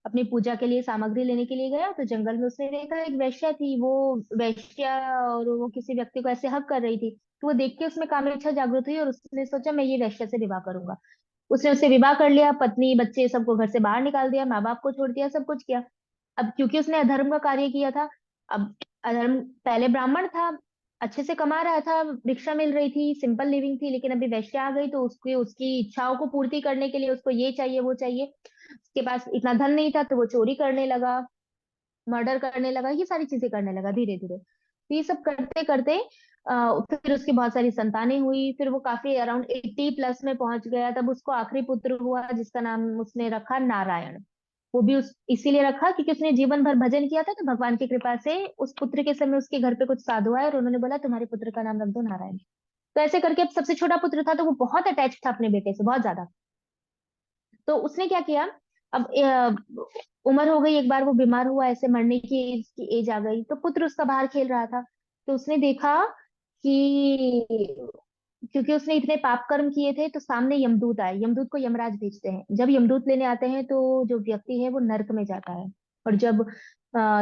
A: अपनी पूजा के लिए सामग्री लेने के लिए गया, तो जंगल में उसने देखा एक वेश्या थी। वो वेश्या और वो किसी व्यक्ति को ऐसे हक कर रही थी। तो वो देख के उसमें कामी इच्छा जागृत हुई और उसने सोचा मैं ये वेश्या से विवाह करूंगा। उसने उससे विवाह कर लिया, पत्नी बच्चे सबको घर से बाहर निकाल दिया, माँ बाप को छोड़ दिया, सब कुछ किया। अब क्योंकि उसने अधर्म का कार्य किया था, अब अधर्म, पहले ब्राह्मण था, अच्छे से कमा रहा था, भिक्षा मिल रही थी, सिंपल लिविंग थी, लेकिन अभी वैश्या आ गई तो उसकी उसकी इच्छाओं को पूर्ति करने के लिए उसको ये चाहिए वो चाहिए। उसके पास इतना धन नहीं था तो वो चोरी करने लगा, मर्डर करने लगा, ये सारी चीजें करने लगा धीरे धीरे। तो ये सब करते करते फिर उसकी बहुत सारी संतानें हुई, फिर वो काफी अराउंड 80 प्लस में पहुंच गया। तब उसको आखिरी पुत्र हुआ जिसका नाम उसने रखा नारायण। वो भी उस इसीलिए रखा क्योंकि उसने जीवन भर भजन किया था, तो भगवान की कृपा से उस पुत्र के समय उसके घर पे कुछ साधु आए और उन्होंने बोला तुम्हारे पुत्र का नाम रख दो नारायण। तो ऐसे करके, अब सबसे छोटा पुत्र था तो वो बहुत अटैच था अपने बेटे से, बहुत ज्यादा। तो उसने क्या किया, अब उम्र हो गई, एक बार वो बीमार हुआ, ऐसे मरने की एज आ गई, तो पुत्र उसका बाहर खेल रहा था। तो उसने देखा कि क्योंकि उसने इतने पाप कर्म किए थे, तो सामने यमदूत आए। यमदूत को यमराज भेजते हैं। जब यमदूत लेने आते हैं तो जो व्यक्ति है वो नरक में जाता है, और जब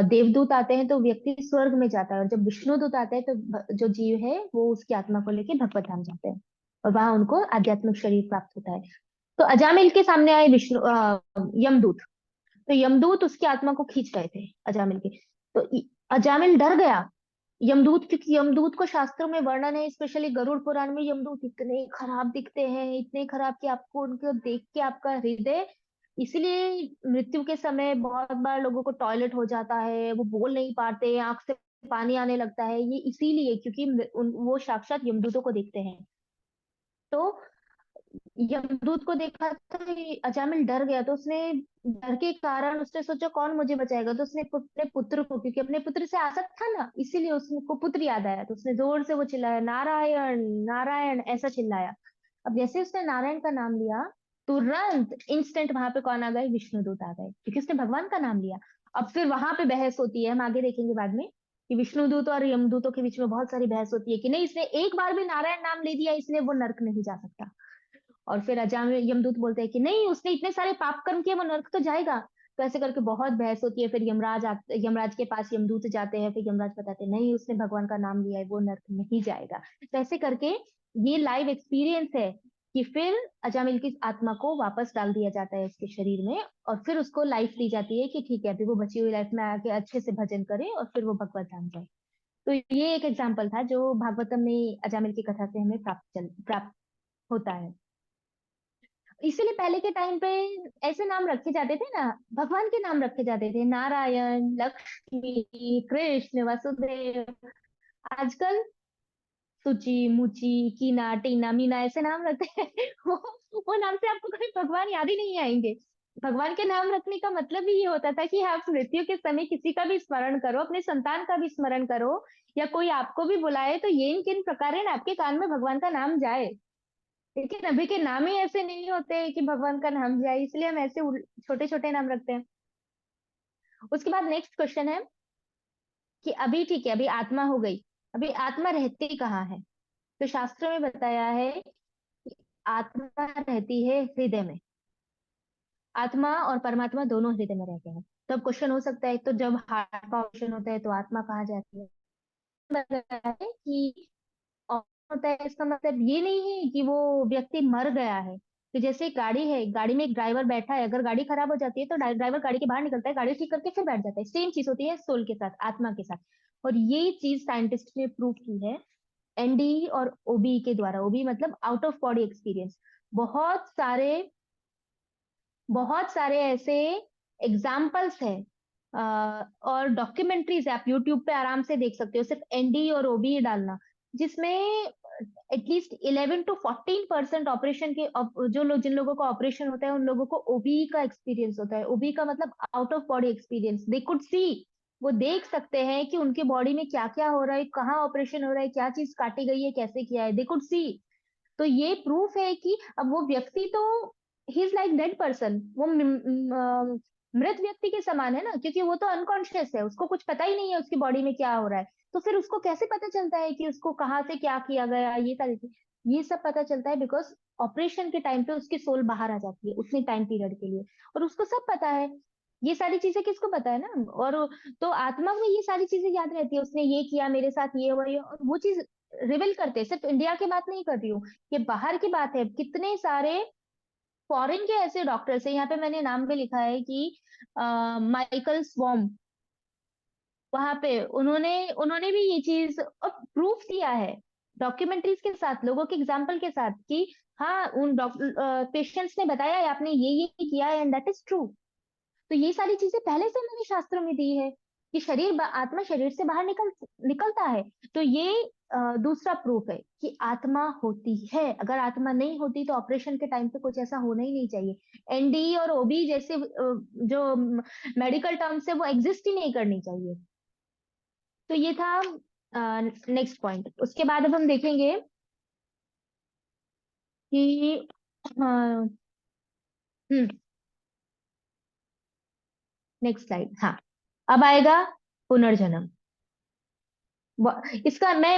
A: देवदूत आते हैं तो व्यक्ति स्वर्ग में जाता है, और जब विष्णुदूत आते हैं तो जो जीव है वो उसकी आत्मा को लेके भगवत धाम जाते हैं, और वहां उनको आध्यात्मिक शरीर प्राप्त होता है। तो अजामिल के सामने आए यमदूत। तो यमदूत उसकी आत्मा को खींच रहे थे अजामिल के। तो अजामिल डर गया यमदूत, क्योंकि यमदूत को शास्त्रों में वर्णन है, स्पेशली गरुड़ पुराण में, यमदूत इतने खराब दिखते हैं, इतने खराब कि आपको उनको देख के आपका हृदय, इसलिए मृत्यु के समय बहुत बार लोगों को टॉयलेट हो जाता है, वो बोल नहीं पाते, आंख से पानी आने लगता है, ये इसीलिए क्योंकि वो साक्षात यमदूतों को देखते हैं। तो यमदूत को देखा तो अजामिल डर गया। तो उसने डर के कारण उसने सोचा कौन मुझे बचाएगा, तो उसने अपने पुत्र को, क्योंकि अपने पुत्र से आसक्त था ना, इसीलिए उसको पुत्र याद आया, तो उसने जोर से वो चिल्लाया नारायण नारायण, ऐसा चिल्लाया। अब जैसे उसने नारायण का नाम लिया, तुरंत इंस्टेंट वहां पे कौन आ गए, विष्णुदूत आ गए, क्योंकि उसने भगवान का नाम लिया। अब फिर वहां पे बहस होती है, हम आगे देखेंगे बाद में कि विष्णुदूत और यमदूतों के बीच में बहुत सारी बहस होती है कि नहीं, इसने एक बार भी नारायण नाम ले दिया इसलिए वो नरक नहीं जा सकता। और फिर अजामिल यमदूत बोलते हैं कि नहीं, उसने इतने सारे पाप कर्म किए, वो नरक तो जाएगा। तो ऐसे करके बहुत बहस होती है। फिर यमराज के पास यमदूत जाते हैं, फिर यमराज बताते हैं नहीं, उसने भगवान का नाम लिया है, वो नरक नहीं जाएगा। तो ऐसे करके ये लाइव एक्सपीरियंस है कि फिर अजामिल की आत्मा को वापस डाल दिया जाता है उसके शरीर में, और फिर उसको लाइफ दी जाती है कि ठीक है, अभी वो बची हुई लाइफ में आके अच्छे से भजन करे और फिर वो भगवत धाम जाए। तो ये एक एग्जाम्पल था जो भागवतम में अजामिल की कथा से हमें प्राप्त होता है। इसीलिए पहले के टाइम पे ऐसे नाम रखे जाते थे ना, भगवान के नाम रखे जाते थे, नारायण, लक्ष्मी, कृष्ण, वसुदेव। आजकल सुची, मुची, कीना, टीना, मीना ऐसे नाम रखते हैं। वो नाम से आपको कोई भगवान याद ही नहीं आएंगे। भगवान के नाम रखने का मतलब ही ये होता था कि आप मृत्यु के समय किसी का भी स्मरण करो, अपने संतान का भी स्मरण करो, या कोई आपको भी बुलाए तो ये इन किन प्रकार आपके कान में भगवान का नाम जाए। लेकिन अभी के नाम ही ऐसे नहीं होते कि भगवान का नाम जाए, इसलिए हम ऐसे छोटे छोटे नाम रखते हैं। उसके बाद नेक्स्ट क्वेश्चन है कि अभी ठीक है, अभी आत्मा हो गई, अभी आत्मा रहती कहाँ है। तो शास्त्रों में बताया है कि आत्मा रहती है हृदय में। आत्मा और परमात्मा दोनों हृदय में रहते हैं। तो अब क्वेश्चन हो सकता है, तो जब हार्ट का ऑपरेशन होता है तो आत्मा कहाँ जाती है। बताया है कि और होता है, इसका मतलब ये नहीं है कि वो व्यक्ति मर गया है। तो जैसे एक गाड़ी है, गाड़ी में एक ड्राइवर बैठा है, अगर गाड़ी खराब हो जाती है तो ड्राइवर गाड़ी के बाहर निकलता है, गाड़ी ठीक करके फिर बैठ जाता है। सेम चीज होती है सोल के साथ, आत्मा के साथ। और ये चीज साइंटिस्ट ने प्रूव की है एनडी और ओबी के द्वारा। ओबी मतलब आउट ऑफ बॉडी एक्सपीरियंस। बहुत सारे बहुत सारे ऐसे एग्जाम्पल्स है, और डॉक्यूमेंट्रीज है, आप यूट्यूब पे आराम से देख सकते हो, सिर्फ एनडी और ओबी डालना, जिसमें एटलीस्ट 11 to 14% ऑपरेशन के जो लोग, जिन लोगों का ऑपरेशन होता है उन लोगों को ओबी का एक्सपीरियंस होता है। ओबी का मतलब out of body experience, they could see, वो देख सकते हैं कि उनके बॉडी में क्या क्या हो रहा है, कहाँ ऑपरेशन हो रहा है, क्या चीज काटी गई है, कैसे किया है, दे कुड सी। तो ये प्रूफ है कि अब वो व्यक्ति तो he is like dead person, वो मृत व्यक्ति के समान है ना, क्योंकि वो तो अनकॉन्शियस है, उसको कुछ पता ही नहीं है उसकी बॉडी में क्या हो रहा है। तो फिर उसको कैसे पता चलता है कि उसको कहाँ से क्या किया गया, ये सारी चीज। ये सब पता चलता है बिकॉज ऑपरेशन के टाइम पे उसकी सोल बाहर आ जाती है उतनी टाइम पीरियड के लिए, और उसको सब पता है। ये सारी चीजें किसको पता है ना, और तो आत्मा को ये सारी चीजें याद रहती है, उसने ये किया मेरे साथ, ये हुआ, ये, और वो चीज रिवील करते हैं। सिर्फ इंडिया की बात नहीं कर रही हूँ, ये बाहर की बात है। कितने सारे फॉरेन के ऐसे डॉक्टर्स हैं, यहाँ पे मैंने नाम भी लिखा है कि माइकल स्वॉम, वहां पे उन्होंने उन्होंने भी ये चीज प्रूफ किया है डॉक्यूमेंट्रीज के साथ, लोगों के एग्जाम्पल के साथ, कि हाँ उन डॉक्टर पेशेंट्स ने बताया है आपने ये किया है एंड दैट इज ट्रू। तो ये सारी चीजें पहले से मैंने शास्त्रों में दी है कि आत्मा शरीर से बाहर निकलता है। तो ये दूसरा प्रूफ है कि आत्मा होती है। अगर आत्मा नहीं होती तो ऑपरेशन के टाइम पे कुछ ऐसा होना ही नहीं चाहिए। एनडी और ओबी जैसे जो मेडिकल टर्म्स है वो एग्जिस्ट ही नहीं करनी चाहिए। तो ये था नेक्स्ट पॉइंट। उसके बाद अब हम देखेंगे कि नेक्स्ट स्लाइड, हाँ। अब आएगा पुनर्जन्म। इसका मैं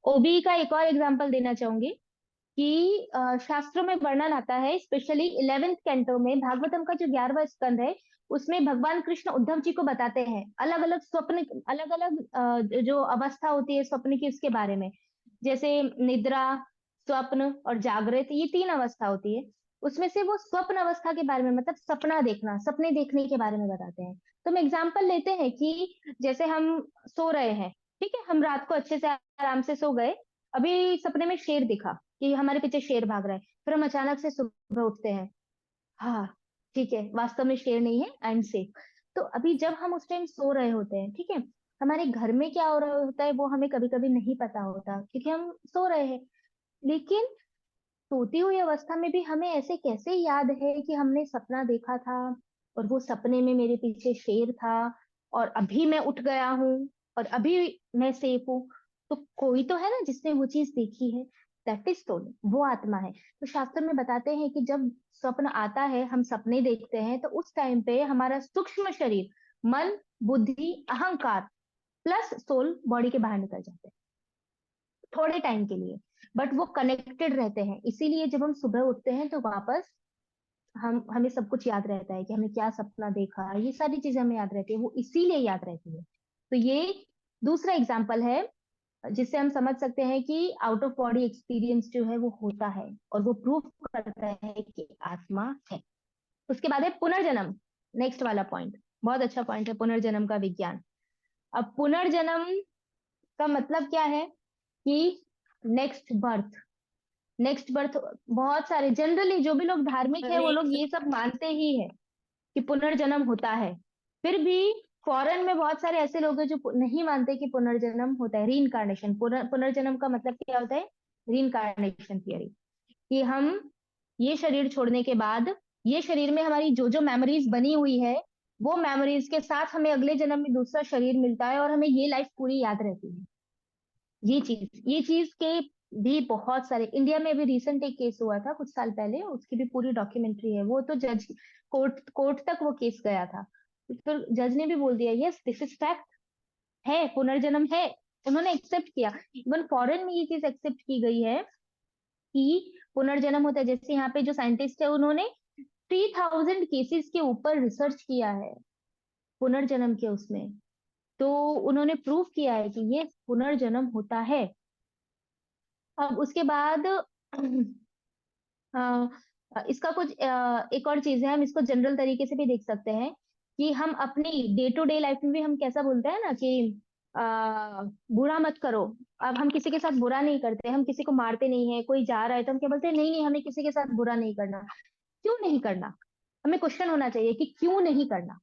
A: ओबी का एक और एग्जांपल देना चाहूंगी कि शास्त्रों में वर्णन आता है, स्पेशली 11th कैंटो में भागवतम का जो 11वां स्कंद है, उसमें भगवान कृष्ण उद्धव जी को बताते हैं अलग अलग स्वप्न, अलग अलग जो अवस्था होती है स्वप्न की उसके बारे में। जैसे निद्रा, स्वप्न और जागृत, ये 3 अवस्था होती है। उसमें से वो स्वप्न अवस्था के बारे में, मतलब सपना देखना, सपने देखने के बारे में बताते हैं। तो हम एग्जाम्पल लेते हैं कि जैसे हम सो रहे हैं, ठीक है, हम रात को अच्छे से आराम से सो गए, अभी सपने में शेर दिखा कि हमारे पीछे शेर भाग रहा है, फिर हम अचानक से सुबह उठते हैं, हाँ ठीक है वास्तव में शेर नहीं है, आई एम सेफ। तो अभी जब हम उस टाइम सो रहे होते हैं, ठीक है, हमारे घर में क्या हो रहा होता है वो हमें कभी कभी नहीं पता होता क्योंकि हम सो रहे हैं। लेकिन सोती हुई अवस्था में भी हमें ऐसे कैसे याद है कि हमने सपना देखा था और वो सपने में मेरे पीछे शेर था, और अभी मैं उठ गया हूँ और अभी मैं सेफ हूँ। तो कोई तो है ना जिसने वो चीज देखी है, दैट इज सोल, वो आत्मा है। तो शास्त्र में बताते हैं कि जब स्वप्न आता है, हम सपने देखते हैं, तो उस टाइम पे हमारा सूक्ष्म शरीर, मन, बुद्धि, अहंकार प्लस सोल बॉडी के बाहर निकल जाते हैं थोड़े टाइम के लिए, बट वो कनेक्टेड रहते हैं। इसीलिए जब हम सुबह उठते हैं तो वापस हमें सब कुछ याद रहता है कि हमने क्या सपना देखा, ये सारी चीजें हमें याद रहती है, वो इसीलिए याद रहती है। तो ये दूसरा एग्जाम्पल है जिससे हम समझ सकते हैं कि आउट ऑफ बॉडी एक्सपीरियंस जो है वो होता है और वो प्रूफ करता है कि आत्मा है। उसके बाद है पुनर्जन्म, नेक्स्ट वाला पॉइंट। बहुत अच्छा पॉइंट है पुनर्जन्म का विज्ञान। अब पुनर्जन्म का मतलब क्या है कि नेक्स्ट बर्थ, नेक्स्ट बर्थ। बहुत सारे जनरली जो भी लोग धार्मिक है वो
B: अरे
A: लोग ये सब मानते ही है कि पुनर्जन्म होता है। फिर भी फॉरेन में बहुत सारे ऐसे लोग हैं जो नहीं मानते कि पुनर्जन्म होता है, रीइंकारनेशन। पुनर्जन्म का मतलब क्या होता है? रीइंकारनेशन थियरी, कि हम ये शरीर छोड़ने के बाद ये शरीर में हमारी जो जो मेमोरीज बनी हुई है, वो मेमोरीज के साथ हमें अगले जन्म में दूसरा शरीर मिलता है और हमें ये लाइफ पूरी याद रहती है। ये चीज के भी बहुत सारे, इंडिया में भी रिसेंट एक केस हुआ था कुछ साल पहले, उसकी भी पूरी डॉक्यूमेंट्री है। वो तो जज, कोर्ट तक वो केस गया था, फिर जज ने भी बोल दिया यस दिस इज फैक्ट, है पुनर्जन्म है। उन्होंने एक्सेप्ट किया। इवन फॉरेन में ये चीज एक्सेप्ट की गई है कि पुनर्जन्म होता है। जैसे यहाँ पे जो साइंटिस्ट है उन्होंने 3000 केसेस के ऊपर रिसर्च किया है पुनर्जन्म के उसमें, तो उन्होंने प्रूव किया है कि ये पुनर्जन्म होता है। अब उसके बाद इसका कुछ एक और चीज है, हम इसको जनरल तरीके से भी देख सकते हैं कि हम अपनी डे टू डे लाइफ में भी हम कैसा बोलते हैं ना कि बुरा मत करो। अब हम किसी के साथ बुरा नहीं करते, हम किसी को मारते नहीं है, कोई जा रहा है तो हम क्या बोलते हैं, नहीं नहीं हमें किसी के साथ बुरा नहीं करना। क्यों नहीं करना? हमें क्वेश्चन होना चाहिए कि क्यों नहीं करना।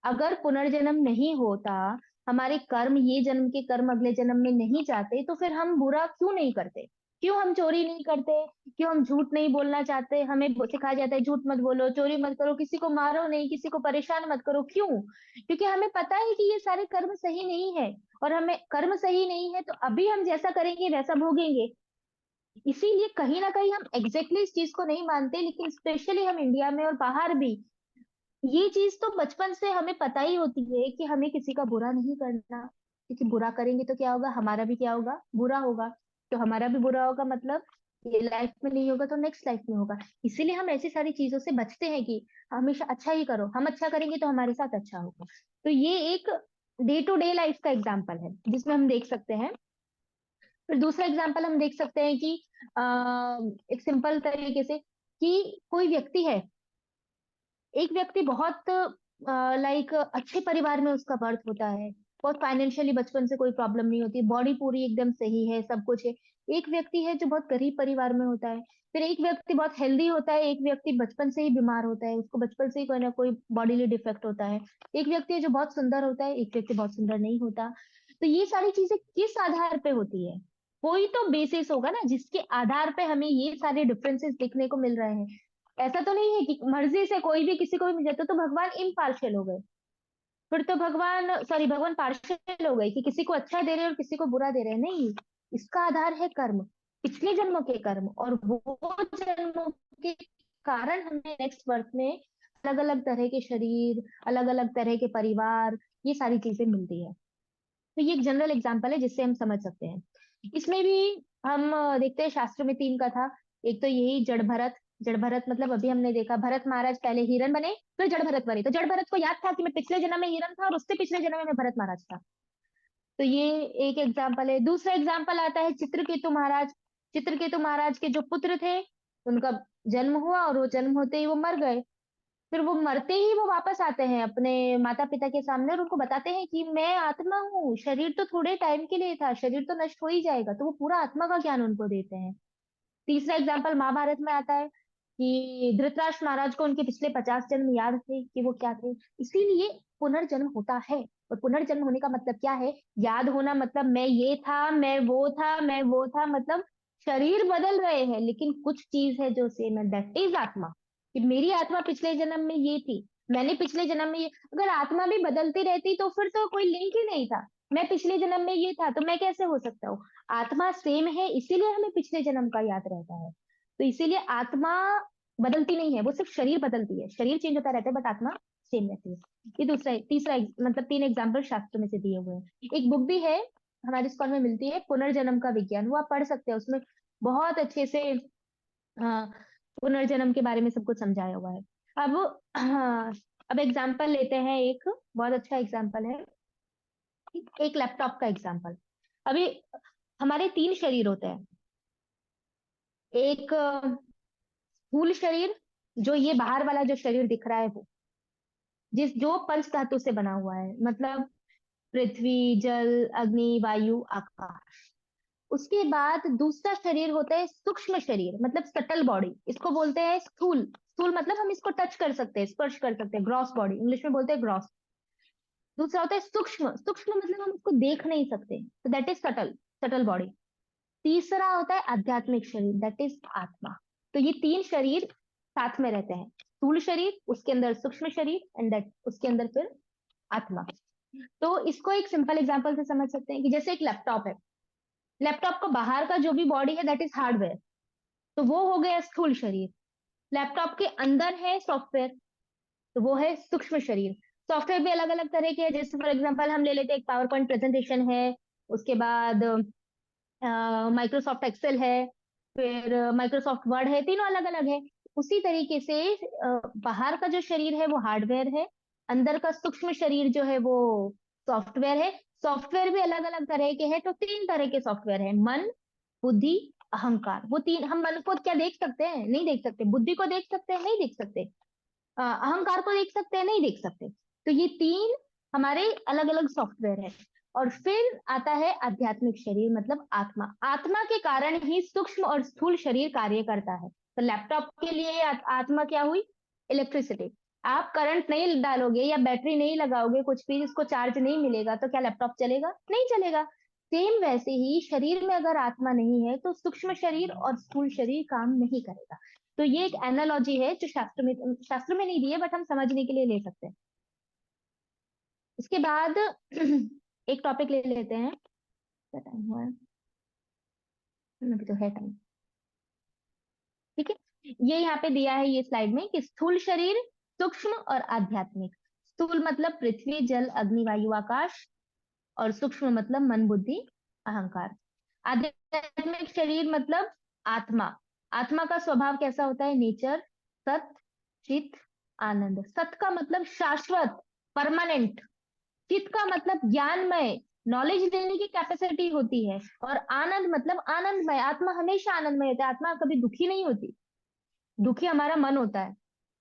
A: अगर पुनर्जन्म नहीं होता, हमारे कर्म, ये जन्म के कर्म अगले जन्म में नहीं जाते, तो फिर हम बुरा क्यों नहीं करते? क्यों हम चोरी नहीं करते? क्यों हम झूठ नहीं बोलना चाहते? हमें सिखाया जाता है झूठ मत बोलो, चोरी मत करो, किसी को मारो नहीं, किसी को परेशान मत करो। क्यों? क्योंकि हमें पता है कि ये सारे कर्म सही नहीं है, और हमें कर्म सही नहीं है तो अभी हम जैसा करेंगे वैसा भोगेंगे। इसीलिए कहीं ना कहीं हम एग्जैक्टली इस चीज को नहीं मानते, लेकिन स्पेशली हम इंडिया में और बाहर भी ये चीज तो बचपन से हमें पता ही होती है कि हमें किसी का बुरा नहीं करना, क्योंकि बुरा करेंगे तो क्या होगा, हमारा भी क्या होगा, बुरा होगा। तो हमारा भी बुरा होगा, मतलब ये लाइफ में नहीं होगा तो नेक्स्ट लाइफ में होगा। इसीलिए हम ऐसी सारी चीजों से बचते हैं कि हमेशा अच्छा ही करो, हम अच्छा करेंगे तो हमारे साथ अच्छा होगा। तो ये एक डे टू डे लाइफ का एग्जाम्पल है जिसमें हम देख सकते हैं। फिर दूसरा एग्जाम्पल हम देख सकते हैं कि एक सिंपल तरीके से कि कोई व्यक्ति है, एक व्यक्ति बहुत लाइक अच्छे परिवार में उसका बर्थ होता है, बहुत फाइनेंशियली बचपन से कोई प्रॉब्लम नहीं होती, बॉडी पूरी एकदम सही है, सब कुछ है। एक व्यक्ति है जो बहुत गरीब परिवार में होता है। फिर एक व्यक्ति बहुत हेल्दी होता है, एक व्यक्ति बचपन से ही बीमार होता है, उसको बचपन से ही कोई ना कोई बॉडीली डिफेक्ट होता है। एक व्यक्ति है जो बहुत सुंदर होता है, एक व्यक्ति बहुत सुंदर नहीं होता। तो ये सारी चीजें किस आधार पे होती है? कोई तो बेसिस होगा ना जिसके आधार पे हमें ये सारे डिफरेंसेस देखने को मिल रहे हैं। ऐसा तो नहीं है कि मर्जी से कोई भी किसी को भी मिल जाता, तो भगवान इम्पार्शियल हो गए। फिर तो भगवान, सॉरी, भगवान पार्शियल हो गए कि किसी को अच्छा दे रहे हैं और किसी को बुरा दे रहे हैं। नहीं, इसका आधार है कर्म, पिछले जन्मों के कर्म, और वो जन्मों के कारण हमें नेक्स्ट बर्थ में अलग अलग तरह के शरीर, अलग अलग तरह के परिवार, ये सारी चीजें मिलती है। तो ये एक जनरल एग्जाम्पल है जिससे हम समझ सकते हैं। इसमें भी हम देखते हैं शास्त्र में तीन कथा। एक तो यही जड़ भरत। जड़ भरत मतलब अभी हमने देखा, भरत महाराज पहले हिरन बने, फिर जड़ भरत बने। तो जड़ भरत को याद था कि मैं पिछले जन्म में हिरन था और उससे पिछले जन्म में मैं भरत महाराज था। तो ये एक एग्जाम्पल है। दूसरा एग्जाम्पल आता है चित्रकेतु महाराज। चित्रकेतु महाराज के जो पुत्र थे, उनका जन्म हुआ और वो जन्म होते ही वो मर गए। फिर वो मरते ही वो वापस आते हैं अपने माता पिता के सामने और उनको बताते हैं कि मैं आत्मा हूँ, शरीर तो थोड़े टाइम के लिए था, शरीर तो नष्ट हो ही जाएगा। तो वो पूरा आत्मा का ज्ञान उनको देते हैं। तीसरा एग्जाम्पल महाभारत में आता है कि धृतराष्ट्र महाराज को उनके पिछले 50 जन्म याद थे कि वो क्या थे। इसीलिए पुनर्जन्म होता है। और पुनर्जन्म होने का मतलब क्या है? याद होना मतलब मैं ये था, मैं वो था, मैं वो था, मतलब शरीर बदल रहे हैं लेकिन कुछ चीज है जो सेम है, दैट इज आत्मा। कि मेरी आत्मा पिछले जन्म में ये थी, मैंने पिछले जन्म में ये। अगर आत्मा भी बदलती रहती तो फिर तो कोई लिंक ही नहीं था। मैं पिछले जन्म में ये था तो मैं कैसे हो सकता हूँ? आत्मा सेम है, इसीलिए हमें पिछले जन्म का याद रहता है। तो इसीलिए आत्मा बदलती नहीं है, वो सिर्फ शरीर बदलती है, शरीर चेंज होता रहता है बट आत्मा सेम रहती है। ये दूसरा, तीसरा मतलब तीन एग्जाम्पल शास्त्र में से दिए हुए हैं। एक बुक भी है हमारे स्कूल में मिलती है, पुनर्जन्म का विज्ञान, वो आप पढ़ सकते हैं। उसमें बहुत अच्छे से पुनर्जन्म के बारे में सब कुछ समझाया हुआ है। अब हाँ, अब एग्जाम्पल लेते हैं, एक बहुत अच्छा एग्जाम्पल है, एक लैपटॉप का एग्जाम्पल। अभी हमारे तीन शरीर होते हैं। एक स्थूल शरीर, जो ये बाहर वाला जो शरीर दिख रहा है वो, जो पंच धातु से बना हुआ है, मतलब पृथ्वी, जल, अग्नि, वायु, आकाश। उसके बाद दूसरा शरीर होता है सूक्ष्म शरीर, मतलब सटल बॉडी, इसको बोलते हैं स्थूल। स्थूल मतलब हम इसको टच कर सकते हैं, स्पर्श कर सकते हैं, ग्रॉस बॉडी इंग्लिश में बोलते हैं ग्रॉस। दूसरा होता है सूक्ष्म। सूक्ष्म मतलब हम उसको देख नहीं सकते, तो that is subtle, subtle body. तीसरा होता है आध्यात्मिक शरीर, दैट इज आत्मा। तो ये तीन शरीर साथ में रहते हैं, स्थूल शरीर, उसके अंदर सूक्ष्म शरीर, एंड दैट उसके अंदर फिर आत्मा। तो इसको एक सिंपल एग्जांपल से समझ सकते हैं कि जैसे एक लैपटॉप है, लैपटॉप का बाहर का जो भी बॉडी है दैट इज हार्डवेयर, तो वो हो गया स्थूल शरीर। लैपटॉप के अंदर है सॉफ्टवेयर, तो वो है सूक्ष्म शरीर। सॉफ्टवेयर भी अलग अलग तरह के हैं, जैसे फॉर एग्जांपल हम ले लेते हैं, एक पावर पॉइंट प्रेजेंटेशन है, उसके बाद माइक्रोसॉफ्ट एक्सेल है, फिर माइक्रोसॉफ्ट वर्ड है, तीनों अलग अलग है। उसी तरीके से बाहर का जो शरीर है वो हार्डवेयर है, अंदर का सूक्ष्म शरीर जो है वो सॉफ्टवेयर है। सॉफ्टवेयर भी अलग अलग तरह के हैं, तो तीन तरह के सॉफ्टवेयर है, मन, बुद्धि, अहंकार। वो तीन, हम मन को क्या देख सकते हैं? नहीं देख सकते। बुद्धि को देख सकते हैं? नहीं देख सकते। अहंकार को देख सकते हैं? नहीं देख सकते। तो ये तीन हमारे अलग अलग सॉफ्टवेयर है। और फिर आता है आध्यात्मिक शरीर, मतलब आत्मा। आत्मा के कारण ही सूक्ष्म और स्थूल शरीर कार्य करता है। तो लैपटॉप के लिए आत्मा क्या हुई? इलेक्ट्रिसिटी। आप करंट नहीं डालोगे या बैटरी नहीं लगाओगे, कुछ भी इसको चार्ज नहीं मिलेगा, तो क्या लैपटॉप चलेगा? नहीं चलेगा। सेम वैसे ही शरीर में अगर आत्मा नहीं है तो सूक्ष्म शरीर और स्थूल शरीर काम नहीं करेगा। तो ये एक एनालॉजी है जो शास्त्र में नहीं दी है बट हम समझने के लिए ले सकते हैं। उसके बाद एक टॉपिक ले लेते हैं, क्या टाइम हुआ है? अभी तो है टाइम, ठीक है। ये यहाँ पे दिया है ये स्लाइड में कि स्थूल शरीर, सूक्ष्म और आध्यात्मिक। स्थूल मतलब पृथ्वी, जल, अग्नि, वायु, आकाश, और सूक्ष्म मतलब मन, बुद्धि, अहंकार। आध्यात्मिक शरीर मतलब आत्मा। आत्मा का स्वभाव कैसा होता है? नेचर सत, चित, आनंद। सत का मतलब शाश्वत, परमानेंट। चित का मतलब ज्ञानमय, नॉलेज देने की कैपेसिटी होती है। और आनंद मतलब आनंदमय, आत्मा हमेशा आनंदमय होता है, आत्मा कभी दुखी नहीं होती। दुखी हमारा मन होता है।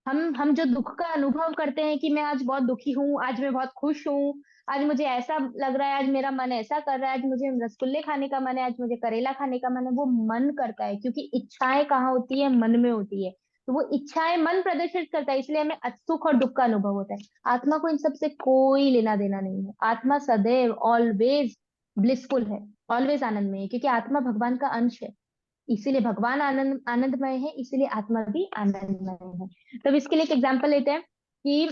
A: हम जो दुख का अनुभव करते हैं कि मैं आज बहुत दुखी हूँ, आज मैं बहुत खुश हूँ, आज मुझे ऐसा लग रहा है, आज मेरा मन ऐसा कर रहा है, आज मुझे रसगुल्ले खाने का मन है, आज मुझे करेला खाने का मन है, वो मन करता है। क्योंकि इच्छाएं कहाँ होती है? मन में होती है। तो वो इच्छाएं मन प्रदर्शित करता है, इसलिए हमें सुख और दुख का अनुभव होता है। आत्मा को इन सब से कोई लेना देना नहीं है। आत्मा सदैव ऑलवेज ब्लिसफुल है, ऑलवेज आनंद में है, क्योंकि आत्मा भगवान का अंश है। इसीलिए भगवान आनंदमय है, इसीलिए आत्मा भी आनंदमय है। तो अब इसके लिए एक एग्जांपल लेते हैं कि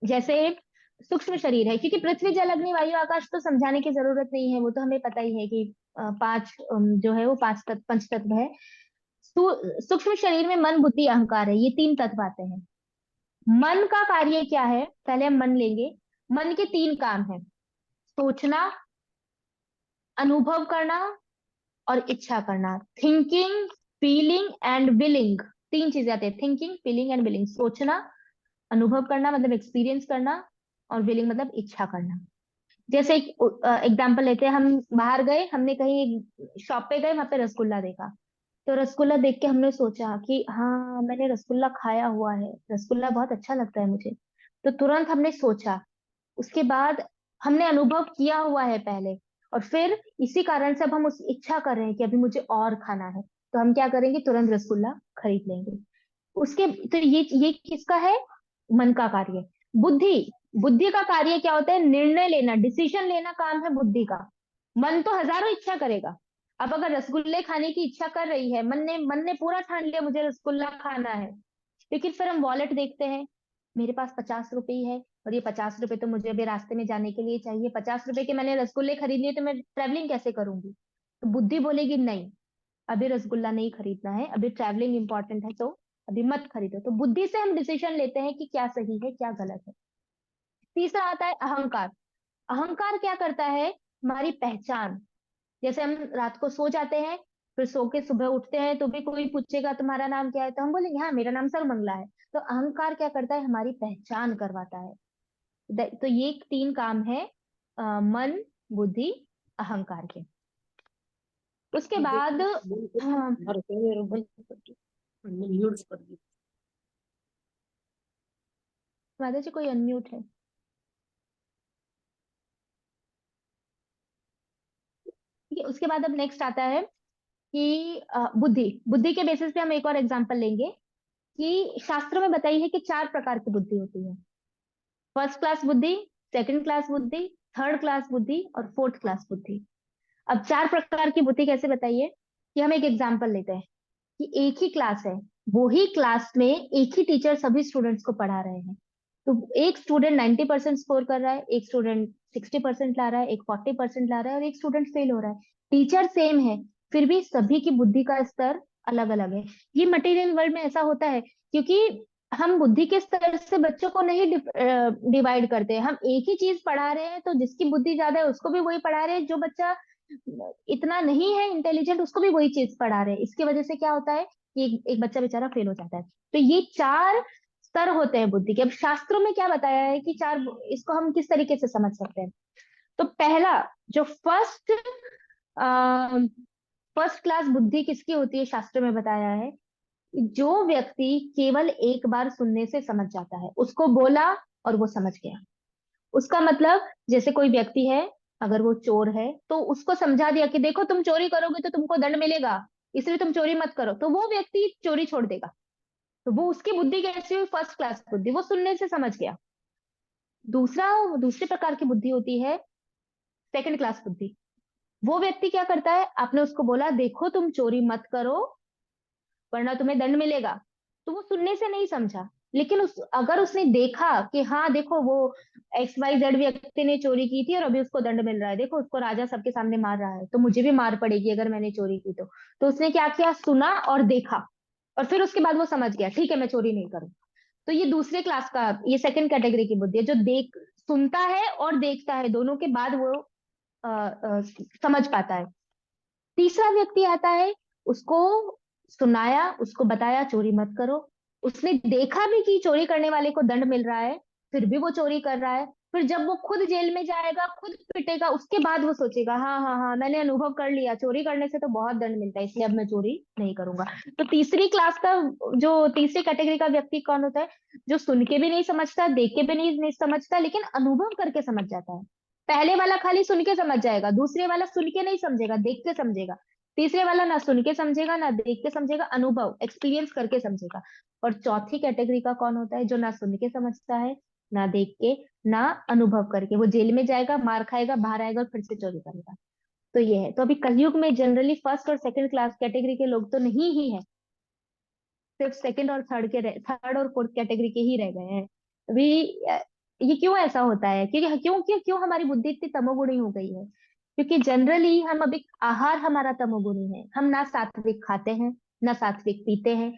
A: जैसे सूक्ष्म शरीर है, क्योंकि पृथ्वी जल अग्नि वायु आकाश तो समझाने की जरूरत नहीं है, वो तो हमें पता ही है कि पांच जो है वो पांच तत्व, पंच तत्व है। सूक्ष्म शरीर में मन बुद्धि अहंकार है, ये तीन तत्व आते हैं। मन का कार्य क्या है? पहले हम मन लेंगे। मन के तीन काम है: सोचना, अनुभव करना और इच्छा करना। थिंकिंग, फीलिंग एंड विलिंग, तीन चीजें आती है। Thinking, feeling and willing. सोचना, अनुभव करना मतलब एक्सपीरियंस करना, और विलिंग मतलब इच्छा करना। जैसे एक एग्जांपल लेते हैं, हम बाहर गए, हमने कहीं शॉप पे गए, वहां पे रसगुल्ला देखा। तो रसगुल्ला देख के हमने सोचा कि हाँ, मैंने रसगुल्ला खाया हुआ है, रसगुल्ला बहुत अच्छा लगता है मुझे। तो तुरंत हमने सोचा, उसके बाद हमने अनुभव किया हुआ है पहले, और फिर इसी कारण से अब हम उस इच्छा कर रहे हैं कि अभी मुझे और खाना है। तो हम क्या करेंगे? तुरंत रसगुल्ला खरीद लेंगे। उसके तो ये किसका है? मन का कार्य। बुद्धि, बुद्धि का कार्य क्या होता है? निर्णय लेना, डिसीजन लेना काम है बुद्धि का। मन तो हजारों इच्छा करेगा। अब अगर रसगुल्ले खाने की इच्छा कर रही है, मन ने पूरा ठान लिया मुझे रसगुल्ला खाना है, लेकिन फिर हम वॉलेट देखते हैं, मेरे पास 50 रुपए ही है, और ये 50 रुपए तो मुझे अभी रास्ते में जाने के लिए चाहिए, 50 रुपए के मैंने रसगुल्ले खरीद लिए, तो मैं ट्रैवलिंग कैसे करूंगी? तो बुद्धि बोलेगी नहीं, अभी रसगुल्ला नहीं खरीदना है, अभी ट्रैवलिंग इंपॉर्टेंट है, तो अभी मत खरीदो। तो बुद्धि से हम डिसीजन लेते हैं कि क्या सही है क्या गलत है। तीसरा आता है अहंकार। अहंकार क्या करता है? हमारी पहचान। जैसे हम रात को सो जाते हैं, फिर सो के सुबह उठते हैं, तो भी कोई पूछेगा तुम्हारा नाम क्या है, तो हम बोलेंगे हाँ मेरा नाम सर्वमंगला है। तो अहंकार क्या करता है? हमारी पहचान करवाता है। तो ये तीन काम है मन, बुद्धि, अहंकार के। उसके बाद हाँ, माता जी कोई अनम्यूट है? ठीक है, उसके बाद अब नेक्स्ट आता है कि बुद्धि। बुद्धि के बेसिस पे हम एक और एग्जांपल लेंगे कि शास्त्रों में बताई है कि चार प्रकार की बुद्धि होती है: फर्स्ट क्लास बुद्धि, सेकंड क्लास बुद्धि, थर्ड क्लास बुद्धि और फोर्थ क्लास बुद्धि। अब चार प्रकार की बुद्धि कैसे बताइए? कि हम एक एग्जांपल लेते हैं कि एक ही क्लास है, वो ही क्लास में एक ही टीचर सभी स्टूडेंट्स को पढ़ा रहे हैं। तो एक स्टूडेंट 90% स्कोर कर रहा है, एक स्टूडेंट 60% ला रहा है, एक 40% ला रहा है, और एक स्टूडेंट फेल हो रहा है। टीचर सेम है, फिर भी सभी की बुद्धि का स्तर अलग अलग है। ये मटेरियल वर्ल्ड में ऐसा होता है, क्योंकि हम बुद्धि के स्तर से बच्चों को नहीं डिवाइड करते हैं। हम एक ही चीज पढ़ा रहे हैं, तो जिसकी बुद्धि ज्यादा है उसको भी वही पढ़ा रहे हैं, जो बच्चा इतना नहीं है इंटेलिजेंट उसको भी वही चीज पढ़ा रहे हैं। इसकी वजह से क्या होता है कि एक बच्चा बेचारा फेल हो जाता है। तो ये चार स्तर होते हैं बुद्धि के। अब शास्त्रों में क्या बताया है कि चार, इसको हम किस तरीके से समझ सकते हैं? तो पहला, जो फर्स्ट क्लास बुद्धि किसकी होती है शास्त्र में बताया है, जो व्यक्ति केवल एक बार सुनने से समझ जाता है, उसको बोला और वो समझ गया। उसका मतलब जैसे कोई व्यक्ति है, अगर वो चोर है तो उसको समझा दिया कि देखो तुम चोरी करोगे तो तुमको दंड मिलेगा, इसलिए तुम चोरी मत करो, तो वो व्यक्ति चोरी छोड़ देगा। तो वो उसकी बुद्धि कैसी हुई? फर्स्ट क्लास बुद्धि, वो सुनने से समझ गया। दूसरे प्रकार की बुद्धि होती है सेकंड क्लास बुद्धि। वो व्यक्ति क्या करता है? आपने उसको बोला देखो तुम चोरी मत करो वरना तुम्हें दंड मिलेगा, तो वो सुनने से नहीं समझा। लेकिन अगर उसने देखा कि हाँ देखो वो XYZ व्यक्ति ने चोरी की थी और अभी उसको दंड मिल रहा है, देखो उसको राजा सबके सामने मार रहा है, तो मुझे भी मार पड़ेगी अगर मैंने चोरी की तो उसने क्या किया? सुना और देखा, और फिर उसके बाद वो समझ गया ठीक है मैं चोरी नहीं करूँ। तो ये दूसरे क्लास का, ये सेकंड कैटेगरी की बुद्धि है, जो सुनता है और देखता है, दोनों के बाद वो समझ पाता है। तीसरा व्यक्ति आता है, उसको सुनाया, उसको बताया चोरी मत करो, उसने देखा भी कि चोरी करने वाले को दंड मिल रहा है, फिर भी वो चोरी कर रहा है। फिर जब वो खुद जेल में जाएगा, खुद पिटेगा, उसके बाद वो सोचेगा हाँ हाँ हाँ, मैंने अनुभव कर लिया, चोरी करने से तो बहुत दंड मिलता है, इसलिए अब मैं चोरी नहीं करूंगा। तो तीसरी क्लास का, जो तीसरी कैटेगरी का व्यक्ति कौन होता है? जो सुन के भी नहीं समझता, देख के भी नहीं समझता, लेकिन अनुभव करके समझ जाता है। पहले वाला खाली सुन के समझ जाएगा, दूसरे वाला सुन के नहीं समझेगा, देख के समझेगा। तीसरे वाला ना सुन के समझेगा, ना देख के समझेगा, अनुभव एक्सपीरियंस करके समझेगा। और चौथी कैटेगरी का कौन होता है? जो ना सुन के समझता है, ना देख के, ना अनुभव करके। वो जेल में जाएगा, मार खाएगा, बाहर आएगा और फिर से चोरी करेगा। तो ये है। तो अभी कलयुग में जनरली फर्स्ट और सेकंड क्लास कैटेगरी के लोग तो नहीं ही है, सिर्फ सेकंड और थर्ड और फोर्थ कैटेगरी के ही रह गए हैं अभी। ये क्यों ऐसा होता है? क्योंकि क्यों क्यों क्यों हमारी बुद्धि इतनी तमोगुणी हो गई है? क्योंकि जनरली हम अभी, आहार हमारा तमोगुणी है, हम ना सात्विक खाते हैं, ना सात्विक पीते हैं।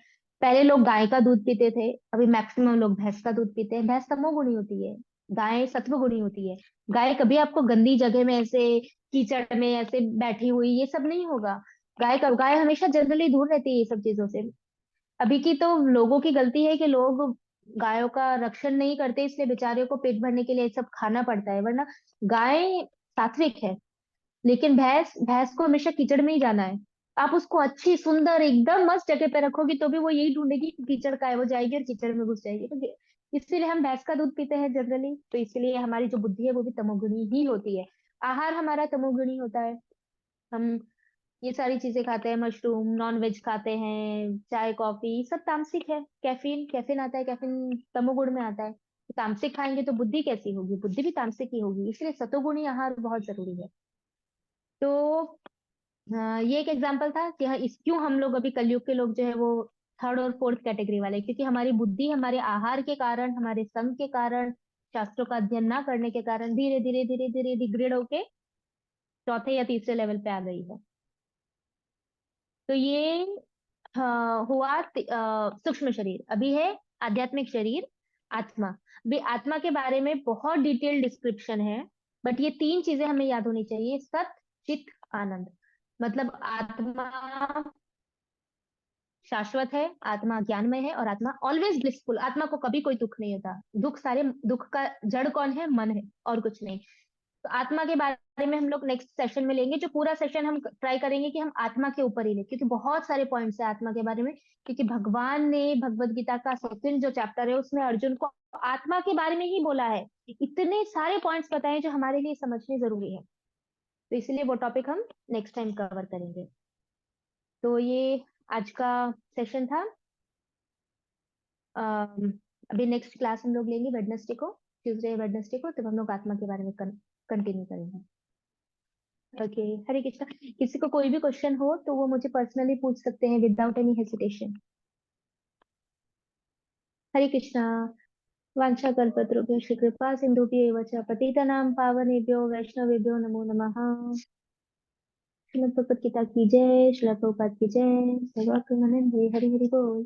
A: पहले लोग गाय का दूध पीते थे, अभी मैक्सिमम लोग भैंस का दूध पीते हैं। भैंस तमोगुणी होती है, गाय सत्वगुणी होती है। गाय कभी आपको गंदी जगह में ऐसे कीचड़ में ऐसे बैठी हुई, ये सब नहीं होगा। गाय हमेशा जनरली दूर रहती है ये सब चीजों से। अभी की तो लोगों की गलती है कि लोग गायों का रक्षण नहीं करते, इसलिए बेचारियों को पेट भरने के लिए ये सब खाना पड़ता है, वरना गाय सात्विक है। लेकिन भैंस भैंस को हमेशा कीचड़ में ही जाना है। आप उसको अच्छी सुंदर एकदम मस्त जगह पे रखोगी तो भी वो यही ढूंढेगी कि कीचड़ का है, वो जाएगी और कीचड़ में घुस जाएगी। तो इसीलिए हम भैंस का दूध पीते हैं जनरली। तो इसलिए हमारी जो बुद्धि है वो भी तमोगुणी ही होती है। आहार हमारा तमोगुणी होता है। हम ये सारी चीजें खाते हैं, मशरूम, नॉन वेज खाते हैं, चाय कॉफी, सब तामसिक है। कैफीन कैफीन आता है, कैफीन तमोगुण में आता है। तो तामसिक खाएंगे तो बुद्धि कैसी होगी? बुद्धि भी तामसिक ही होगी। इसलिए सतोगुणी आहार बहुत जरूरी है। तो ये एक एग्जाम्पल था कि क्यों हम लोग अभी कलयुग के लोग जो है वो थर्ड और फोर्थ कैटेगरी वाले, क्योंकि हमारी बुद्धि हमारे आहार के कारण, हमारे संग के कारण, शास्त्रों का अध्ययन ना करने के कारण धीरे धीरे धीरे धीरे डिग्रेड होके चौथे या तीसरे लेवल पे आ गई है। तो ये हुआ सूक्ष्म शरीर। अभी है आध्यात्मिक शरीर, आत्मा। अभी आत्मा के बारे में बहुत डिटेल डिस्क्रिप्शन है, बट ये तीन चीजें हमें याद होनी चाहिए: सत, चित, आनंद। मतलब आत्मा शाश्वत है, आत्मा ज्ञानमय है, और आत्मा ऑलवेज ब्लिसफुल। आत्मा को कभी कोई दुख नहीं होता। दुख का जड़ कौन है? मन है, और कुछ नहीं। तो आत्मा के बारे में हम लोग नेक्स्ट सेशन में लेंगे। जो पूरा सेशन हम ट्राई करेंगे कि हम आत्मा के ऊपर ही लें, क्योंकि बहुत सारे पॉइंट्स है आत्मा के बारे में। क्योंकि भगवान ने भगवत गीता का सेकंड जो चैप्टर है उसमें अर्जुन को आत्मा के बारे में ही बोला है। इतने सारे पॉइंट्स बताए जो हमारे लिए समझने जरूरी है। तो इसलिए वो टॉपिक हम नेक्स्ट टाइम कवर करेंगे। तो ये आज का सेशन था। अम, अभी नेक्स्ट क्लास हम लोग लेंगे वेडनेसडे को, ट्यूसडे वेडनेसडे को, तब हम लोग आत्मा के बारे में कंटिन्यू करेंगे। ओके। हरे कृष्णा। किसी को कोई भी क्वेश्चन हो तो वो मुझे पर्सनली पूछ सकते हैं विदाउट एनी हेसिटेशन। हरे कृष्णा। वाञ्छाकल्पतरुभ्यश्च कृपा सिन्धुभ्येव च पतितानां पावनेभ्यो वैष्णवेभ्यो नमो नमः। श्रीमद् भगवत गीता की जय, श्रील प्रभुपाद की जय। सर्व हरि हरि बोल।